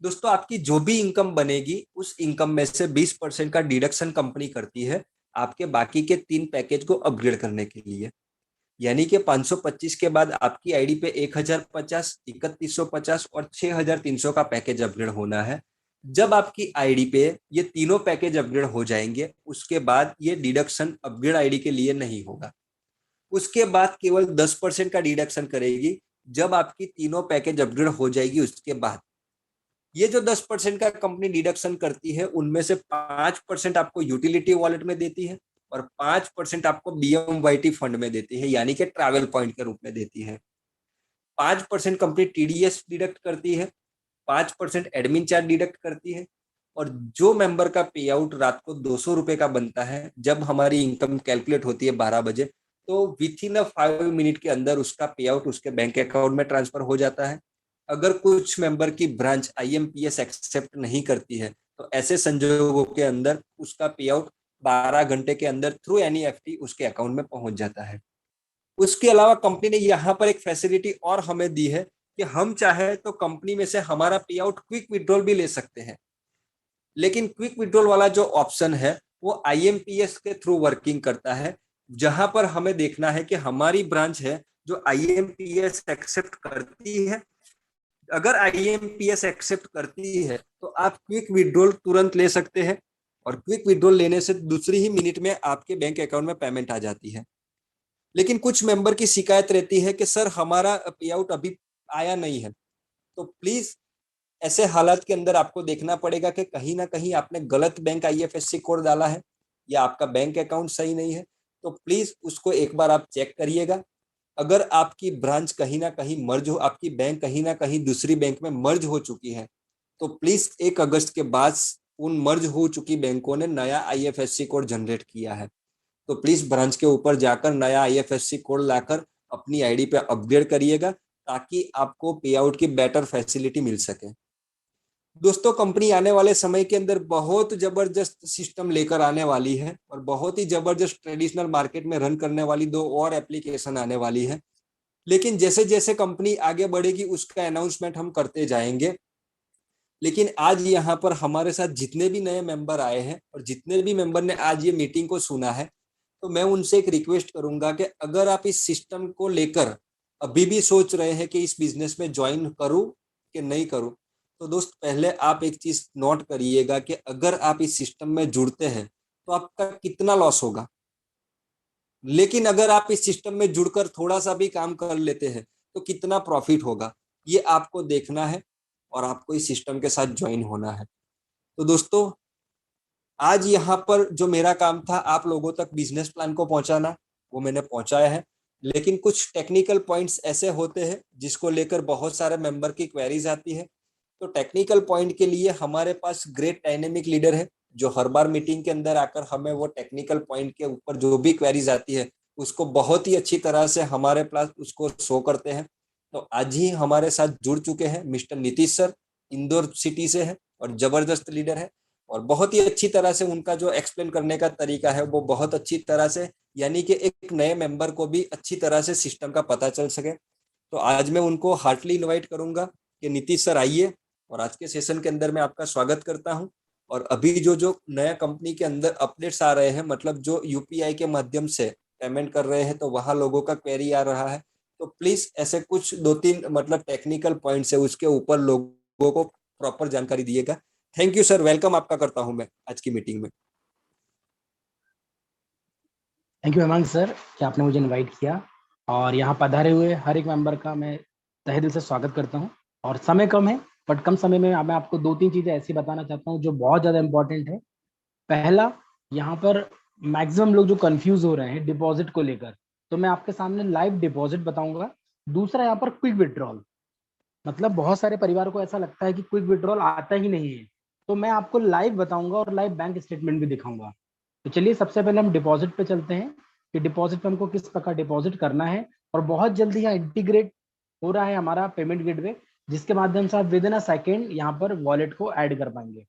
Speaker 1: दोस्तों, आपकी जो भी इनकम बनेगी उस इनकम में से 20% का डिडक्शन कंपनी करती है आपके बाकी के 3 पैकेज को अपग्रेड करने के लिए। यानी कि 525 के बाद आपकी आईडी पे 1050, 3150 और 6300 का पैकेज अपग्रेड होना है। जब आपकी आईडी पे ये तीनों पैकेज अपग्रेड हो जाएंगे उसके बाद ये डिडक्शन अपग्रेड आईडी के लिए नहीं होगा। उसके बाद केवल 10% का डिडक्शन करेगी जब आपकी तीनों पैकेज अपग्रेड हो जाएगी उसके बाद। ये जो 10% का कंपनी डिडक्शन करती है उनमें से 5% आपको यूटिलिटी वॉलेट में देती है और 5% आपको BMYT फंड में देती है, यानी कि ट्रैवल पॉइंट के रूप में देती है। 5% कंपनी TDS डिडक्ट करती है, 5% एडमिन चार्ज डिडक्ट करती है, और जो मेंबर का पे आउट रात को 200 रुपए का बनता है, जब हमारी इनकम कैलकुलेट होती है 12 बजे, तो विथ इन 5 मिनट के अंदर उसका पे आउट उसके बैंक अकाउंट में ट्रांसफर हो जाता है। अगर कुछ मेंबर की ब्रांच IMPS एक्सेप्ट नहीं करती है तो ऐसे संजोगों के अंदर उसका पे आउट 12 घंटे के अंदर थ्रू NEFT उसके अकाउंट में पहुंच जाता है। उसके अलावा कंपनी ने यहाँ पर एक फैसिलिटी और हमें दी है कि हम चाहे तो कंपनी में से हमारा पे आउट क्विक विड्रॉल भी ले सकते हैं। लेकिन क्विक विड्रॉल वाला जो ऑप्शन है वो IMPS के थ्रू वर्किंग करता है, जहां पर हमें देखना है कि हमारी ब्रांच है जो IMPS एक्सेप्ट करती है। अगर IMPS एक्सेप्ट करती है तो आप क्विक विड्रॉल तुरंत ले सकते हैं, और क्विक विड्रॉल लेने से दूसरी ही मिनट में आपके बैंक अकाउंट में पेमेंट आ जाती है। लेकिन कुछ मेंबर की शिकायत रहती है कि सर हमारा पे आउट अभी आया नहीं है, तो प्लीज ऐसे हालात के अंदर आपको देखना पड़ेगा कि कहीं ना कहीं आपने गलत बैंक IFSC कोड डाला है या आपका बैंक अकाउंट सही नहीं है, तो प्लीज उसको एक बार आप चेक करिएगा। अगर आपकी ब्रांच कहीं ना कहीं मर्ज हो, आपकी बैंक कहीं ना कहीं दूसरी बैंक में मर्ज हो चुकी है, तो प्लीज 1 अगस्त के बाद उन मर्ज हो चुकी बैंकों ने नया IFSC कोड जनरेट किया है, तो प्लीज ब्रांच के ऊपर जाकर नया IFSC कोड लाकर अपनी आईडी पे अपग्रेड करिएगा ताकि आपको पे आउट की बेटर फैसिलिटी मिल सके। दोस्तों, कंपनी आने वाले समय के अंदर बहुत जबरदस्त सिस्टम लेकर आने वाली है और बहुत ही जबरदस्त ट्रेडिशनल मार्केट में रन करने वाली 2 और एप्लीकेशन आने वाली है। लेकिन जैसे जैसे कंपनी आगे बढ़ेगी उसका अनाउंसमेंट हम करते जाएंगे। लेकिन आज यहाँ पर हमारे साथ जितने भी नए मेंबर आए हैं और जितने भी मेंबर ने आज ये मीटिंग को सुना है, तो मैं उनसे एक रिक्वेस्ट करूंगा कि अगर आप इस सिस्टम को लेकर अभी भी सोच रहे हैं कि इस बिजनेस में ज्वाइन करूं कि नहीं करूं, तो दोस्त पहले आप एक चीज नोट करिएगा कि अगर आप इस सिस्टम में जुड़ते हैं तो आपका कितना लॉस होगा, लेकिन अगर आप इस सिस्टम में जुड़कर थोड़ा सा भी काम कर लेते हैं तो कितना प्रॉफिट होगा, ये आपको देखना है और आपको इस सिस्टम के साथ ज्वाइन होना है। तो दोस्तों, आज यहाँ पर जो मेरा काम था आप लोगों तक बिजनेस प्लान को पहुंचाना, वो मैंने पहुंचाया है। लेकिन कुछ टेक्निकल पॉइंट्स ऐसे होते हैं जिसको लेकर बहुत सारे मेंबर की क्वेरीज आती है, तो टेक्निकल पॉइंट के लिए हमारे पास ग्रेट डायनेमिक लीडर है जो हर बार मीटिंग के अंदर आकर हमें वो टेक्निकल पॉइंट के ऊपर जो भी क्वेरीज आती है उसको बहुत ही अच्छी तरह से हमारे पास उसको शो करते हैं। तो आज ही हमारे साथ जुड़ चुके हैं mister Nitish sir, Indore city से है और जबरदस्त लीडर है, और बहुत ही अच्छी तरह से उनका जो एक्सप्लेन करने का तरीका है वो बहुत अच्छी तरह से, यानी कि एक नए मेंबर को भी अच्छी तरह से सिस्टम का पता चल सके। तो आज मैं उनको हार्टली इनवाइट करूंगा कि नीतीश सर आइए, और आज के सेशन के अंदर मैं आपका स्वागत करता हूं। और अभी जो जो नया कंपनी के अंदर अपडेट्स आ रहे हैं, मतलब जो UPI के माध्यम से पेमेंट कर रहे हैं, तो वहां लोगों का क्वेरी आ रहा है, तो प्लीज ऐसे कुछ 2-3 मतलब टेक्निकल पॉइंट्स है उसके ऊपर लोगों को प्रॉपर जानकारी दिएगा। थैंक यू सर, वेलकम आपका करता हूं मैं आज की मीटिंग में।
Speaker 2: थैंक यू हेमंत सर कि आपने मुझे इनवाइट किया, और यहाँ पधारे हुए हर एक मेंबर का मैं तहे दिल से स्वागत करता हूँ। और समय कम है, बट कम समय में मैं आपको 2-3 चीजें ऐसी बताना चाहता हूँ जो बहुत ज्यादा इंपॉर्टेंट है। पहला, यहाँ पर मैक्सिमम लोग जो कंफ्यूज हो रहे हैं डिपॉजिट को लेकर, तो मैं आपके सामने लाइव डिपॉजिट बताऊंगा। दूसरा, यहाँ पर क्विक विड्रॉल, मतलब बहुत सारे परिवार को ऐसा लगता है कि क्विक विड्रॉल आता ही नहीं है, तो मैं आपको लाइव बताऊंगा और लाइव बैंक स्टेटमेंट भी दिखाऊंगा। तो चलिए सबसे पहले हम डिपॉजिट पे चलते हैं कि डिपॉजिट पे हमको किस प्रकार डिपॉजिट करना है। और बहुत जल्दी यहाँ इंटीग्रेट हो रहा है हमारा पेमेंट गेटवे, जिसके माध्यम से आप विद इन अ सेकेंड यहाँ पर वॉलेट को ऐड कर पाएंगे।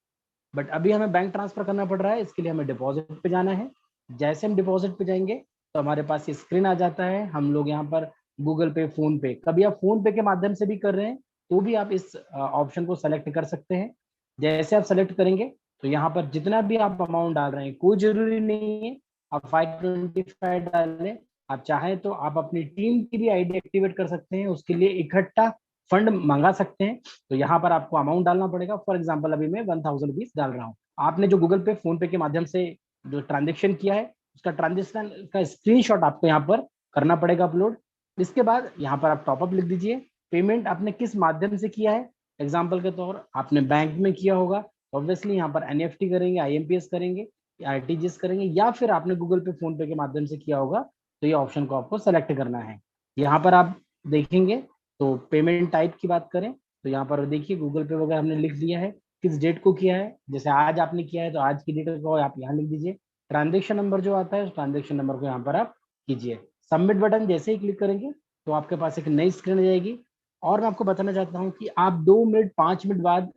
Speaker 2: बट अभी हमें बैंक ट्रांसफर करना पड़ रहा है, इसके लिए हमें डिपॉजिट पे जाना है। जैसे हम डिपॉजिट पे जाएंगे तो हमारे पास ये स्क्रीन आ जाता है। हम लोग यहाँ पर गूगल पे, फोन पे, कभी आप फोन पे के माध्यम से भी कर रहे हैं तो भी आप इस ऑप्शन को सेलेक्ट कर सकते हैं। जैसे आप सेलेक्ट करेंगे तो यहाँ पर जितना भी आप अमाउंट डाल रहे हैं, कोई जरूरी नहीं है आप 525 डालें। आप चाहें तो आप अपनी टीम की भी आईडी एक्टिवेट कर सकते हैं, उसके लिए इकट्ठा फंड मंगा सकते हैं। तो यहाँ पर आपको अमाउंट डालना पड़ेगा। फॉर एग्जाम्पल अभी मैं 1000 रुपीज डाल रहा हूँ। आपने जो गूगल पे, फोन पे के माध्यम से जो ट्रांजेक्शन किया है उसका ट्रांजेक्शन का स्क्रीनशॉट आपको यहाँ पर करना पड़ेगा अपलोड। इसके बाद यहाँ पर आप टॉपअप लिख दीजिए। पेमेंट आपने किस माध्यम से किया है, एग्जाम्पल के तौर आपने बैंक में किया होगा, ऑब्वियसली यहाँ पर एनईएफटी करेंगे, आईएमपीएस करेंगे, आरटीजीएस करेंगे, या फिर आपने गूगल पे, फोन पे के माध्यम से किया होगा, तो ये ऑप्शन को आपको सेलेक्ट करना है। यहाँ पर आप देखेंगे तो पेमेंट टाइप की बात करें तो यहाँ पर देखिए गूगल पे वगैरह हमने लिख दिया है, किस डेट को किया है। जैसे आज आपने किया है तो आज की डेट को आप यहाँ लिख दीजिए। ट्रांजेक्शन नंबर जो आता है उस ट्रांजेक्शन नंबर को यहाँ पर आप कीजिए। सबमिट बटन जैसे ही क्लिक करेंगे तो आपके पास एक नई स्क्रीन आ जाएगी। और मैं आपको बताना चाहता हूँ कि आप 2 मिनट 5 मिनट बाद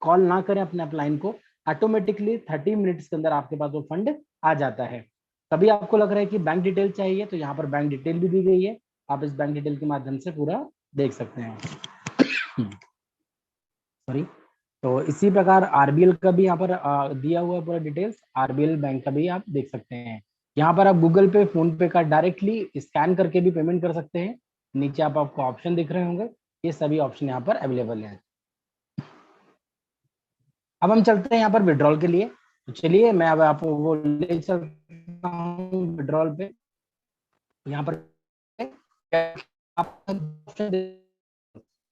Speaker 2: कॉल ना करें अपने अपलाइन को, ऑटोमेटिकली 30 मिनट्स के अंदर आपके पास वो फंड आ जाता है। तभी आपको लग रहा है कि बैंक डिटेल चाहिए, तो यहाँ पर बैंक डिटेल भी दी गई है, आप इस बैंक डिटेल के माध्यम से पूरा देख सकते हैं। सॉरी। तो इसी प्रकार आरबीएल का भी यहाँ पर दिया हुआ है पूरा डिटेल्स, आरबीएल बैंक का भी आप देख सकते हैं। यहाँ पर आप गूगल पे, फोन पे का डायरेक्टली स्कैन करके भी पेमेंट कर सकते हैं। नीचे आपको ऑप्शन दिख रहे होंगे, ये सभी ऑप्शन यहाँ पर अवेलेबल है। अब हम चलते हैं यहाँ पर विड्रॉल के लिए। तो चलिए मैं अब आपको वो ले चलता हूँ विड्रॉल पे। यहाँ पर आप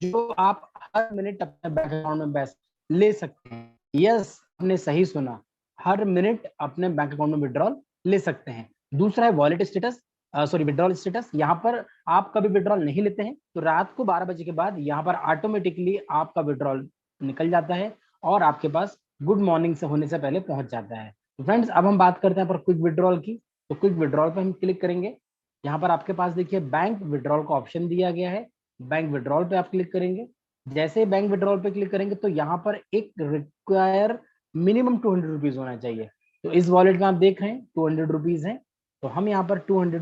Speaker 2: जो आप हर मिनट अपने बैंक अकाउंट में पैसे ले सकते हैं। यस, आपने सही सुना, हर मिनट अपने बैंक अकाउंट में विड्रॉल ले सकते हैं। दूसरा है wallet status, sorry withdrawal status. यहाँ पर आप कभी विड्रॉल नहीं लेते हैं तो रात को 12 बजे के बाद यहाँ पर ऑटोमेटिकली आपका विड्रॉल निकल जाता है और आपके पास गुड मॉर्निंग से होने से पहले पहुंच जाता है। तो फ्रेंड्स अब हम बात करते हैं पर क्विक विड्रॉल की। तो क्विक विड्रॉल पे हम क्लिक करेंगे। यहाँ पर आपके पास देखिए बैंक विड्रॉल का ऑप्शन दिया गया है। बैंक विड्रॉल पे आप क्लिक करेंगे। जैसे ही बैंक विड्रॉल पे क्लिक करेंगे तो यहाँ पर एक रिक्वायर मिनिमम 200 रुपीज होना चाहिए। तो इस वॉलेट में आप देख रहे हैं 200 रुपीज है, तो हम यहाँ पर 200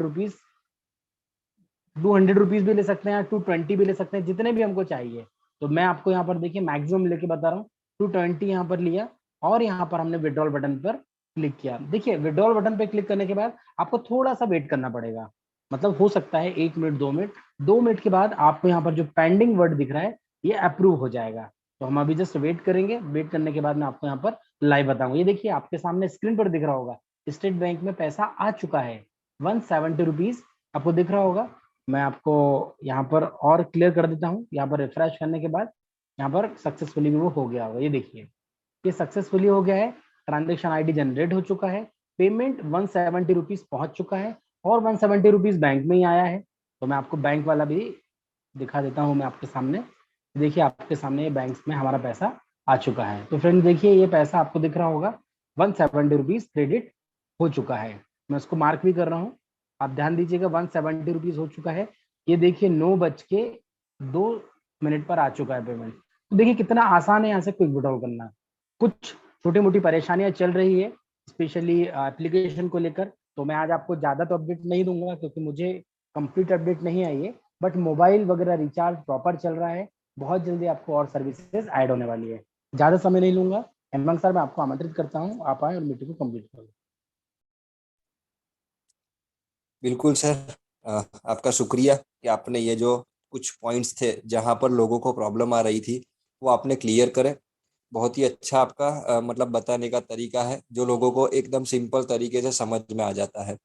Speaker 2: रुपीज भी ले सकते हैं, 220 भी ले सकते हैं, जितने भी हमको चाहिए। तो मैं आपको यहाँ पर देखिए मैक्सिमम लेके बता रहा हूँ, 220 यहाँ पर लिया और यहाँ पर हमने विड्रॉल बटन पर क्लिक किया। देखिए विड्रॉल बटन पर क्लिक करने के बाद आपको थोड़ा सा वेट करना पड़ेगा, मतलब हो सकता है 1 मिनट 2 मिनट। 2 मिनट के बाद आपको यहाँ पर जो पेंडिंग वर्ड दिख रहा है ये अप्रूव हो जाएगा। तो हम अभी जस्ट वेट करेंगे। वेट करने के बाद मैं आपको यहाँ पर लाइव बताऊंगा। ये देखिए आपके सामने स्क्रीन पर दिख रहा होगा, स्टेट बैंक में पैसा आ चुका है 170 रुपीज, आपको दिख रहा होगा। मैं आपको यहाँ पर और क्लियर कर देता हूँ। यहाँ पर रिफ्रेश करने के बाद यहाँ पर सक्सेसफुली भी वो हो गया होगा। ये देखिए ये सक्सेसफुली हो गया है, ट्रांजेक्शन आईडी जनरेट हो चुका है, पेमेंट 170 रुपीज पहुंच चुका है और 170 रुपीज बैंक में ही आया है। तो मैं आपको बैंक वाला भी दिखा देता हूँ मैं आपके सामने। देखिए आपके सामने बैंक में हमारा पैसा आ चुका है। तो फ्रेंड देखिए ये पैसा आपको दिख रहा होगा 170 रुपीज क्रेडिट हो चुका है। मैं उसको मार्क भी कर रहा हूँ, आप ध्यान दीजिएगा 170 रुपीज हो चुका है। ये देखिए 9:02 पर आ चुका है पेमेंट। तो देखिए कितना आसान है यहाँ से क्विक विड्रॉल करना। कुछ छोटी मोटी परेशानियां चल रही है स्पेशली एप्लीकेशन को लेकर, तो मैं आज आपको ज्यादा तो अपडेट नहीं दूंगा क्योंकि मुझे कंप्लीट अपडेट नहीं आई है। बट मोबाइल वगैरह रिचार्ज प्रॉपर चल रहा है, बहुत जल्दी आपको और सर्विसेज ऐड होने वाली है। ज्यादा समय नहीं लूंगा। हेमंत सर मैं आपको आमंत्रित करता हूँ, आप आए और मीटिंग को कंप्लीट करें।
Speaker 1: बिल्कुल सर, आपका शुक्रिया कि आपने ये जो कुछ पॉइंट्स थे जहां पर लोगों को प्रॉब्लम आ रही थी वो आपने क्लियर करे। बहुत ही अच्छा आपका मतलब बताने का तरीका है जो लोगों को एकदम सिंपल तरीके से समझ में आ जाता है।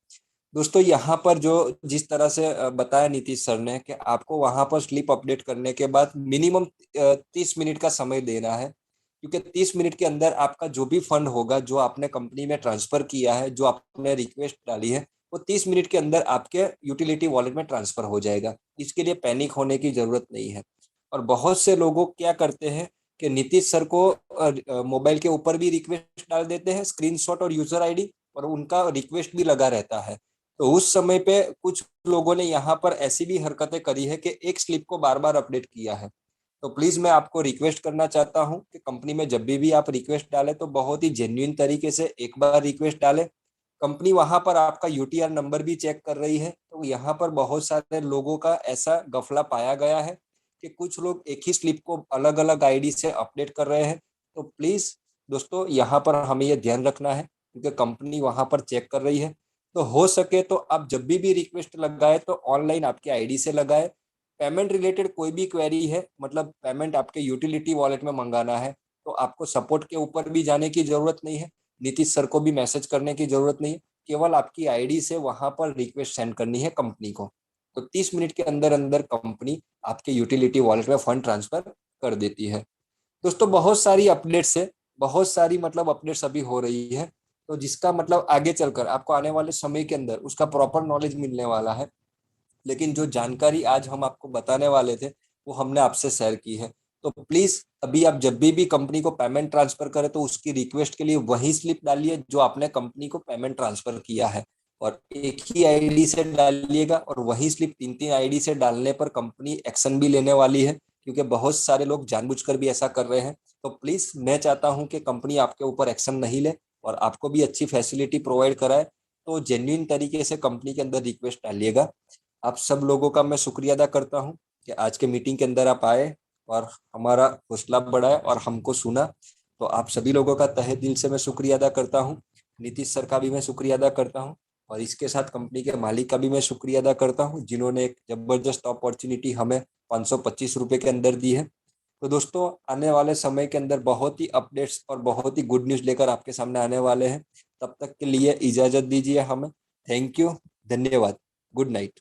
Speaker 1: दोस्तों यहाँ पर जो जिस तरह से बताया नीतीश सर ने कि आपको वहां पर स्लिप अपडेट करने के बाद मिनिमम 30 मिनट का समय देना है, क्योंकि 30 मिनट के अंदर आपका जो भी फंड होगा जो आपने कंपनी में ट्रांसफर किया है, जो आपने रिक्वेस्ट डाली है, वो 30 मिनट के अंदर आपके यूटिलिटी वॉलेट में ट्रांसफर हो जाएगा। इसके लिए पैनिक होने की जरूरत नहीं है। और बहुत से लोगों क्या करते हैं कि नीतीश सर को मोबाइल के ऊपर भी रिक्वेस्ट डाल देते हैं, स्क्रीनशॉट और यूजर आईडी, और उनका रिक्वेस्ट भी लगा रहता है। तो उस समय पे कुछ लोगों ने यहाँ पर ऐसी भी हरकतें करी है कि एक स्लिप को बार बार अपडेट किया है। तो प्लीज मैं आपको रिक्वेस्ट करना चाहता हूँ कि कंपनी में जब भी आप रिक्वेस्ट डालें तो बहुत ही जेन्युइन तरीके से एक बार रिक्वेस्ट डालें। कंपनी वहां पर आपका यूटीआर नंबर भी चेक कर रही है। तो यहाँ पर बहुत सारे लोगों का ऐसा गफला पाया गया है कि कुछ लोग एक ही स्लिप को अलग अलग आईडी से अपडेट कर रहे हैं। तो प्लीज दोस्तों यहाँ पर हमें यह ध्यान रखना है, क्योंकि कंपनी वहां पर चेक कर रही है। तो हो सके तो आप जब भी रिक्वेस्ट लगाए तो ऑनलाइन आपके आईडी से लगाए। पेमेंट रिलेटेड कोई भी क्वेरी है, मतलब पेमेंट आपके यूटिलिटी वॉलेट में मंगाना है, तो आपको सपोर्ट के ऊपर भी जाने की जरूरत नहीं है, नीतीश सर को भी मैसेज करने की जरूरत नहीं है। केवल आपकी आईडी से वहां पर रिक्वेस्ट सेंड करनी है कंपनी को। तो 30 मिनट के अंदर अंदर कंपनी आपके यूटिलिटी वॉलेट में फंड ट्रांसफर कर देती है। दोस्तों बहुत सारी अपडेट्स है, बहुत सारी मतलब अपडेट्स अभी हो रही है, तो जिसका मतलब आगे चलकर आपको आने वाले समय के अंदर उसका प्रॉपर नॉलेज मिलने वाला है। लेकिन जो जानकारी आज हम आपको बताने वाले थे वो हमने आपसे शेयर की है। तो प्लीज अभी आप जब भी कंपनी को पेमेंट ट्रांसफर करें तो उसकी रिक्वेस्ट के लिए वही स्लिप डालिए जो आपने कंपनी को पेमेंट ट्रांसफर किया है, और एक ही आईडी से डालिएगा। और वही स्लिप 3-3 आईडी से डालने पर कंपनी एक्शन भी लेने वाली है, क्योंकि बहुत सारे लोग जानबूझकर भी ऐसा कर रहे हैं। तो प्लीज मैं चाहता हूं कि कंपनी आपके ऊपर एक्शन नहीं ले और आपको भी अच्छी फैसिलिटी प्रोवाइड कराए। तो जेन्युइन तरीके से कंपनी के अंदर रिक्वेस्ट डालिएगा। आप सब लोगों का मैं शुक्रिया अदा करता हूं कि आज के मीटिंग के अंदर आप आए और हमारा हौसला बढ़ाया और हमको सुना। तो आप सभी लोगों का तहे दिल से मैं शुक्रिया अदा करता हूं। नीतीश सर का भी मैं शुक्रिया अदा करता हूं, और इसके साथ कंपनी के मालिक का भी मैं शुक्रिया अदा करता हूं, जिन्होंने एक जबरदस्त अपॉर्चुनिटी हमें 525 रुपए के अंदर दी है। तो दोस्तों आने वाले समय के अंदर बहुत ही अपडेट्स और बहुत ही गुड न्यूज़ लेकर आपके सामने आने वाले हैं। तब तक के लिए इजाजत दीजिए हमें। थैंक यू, धन्यवाद, गुड नाइट।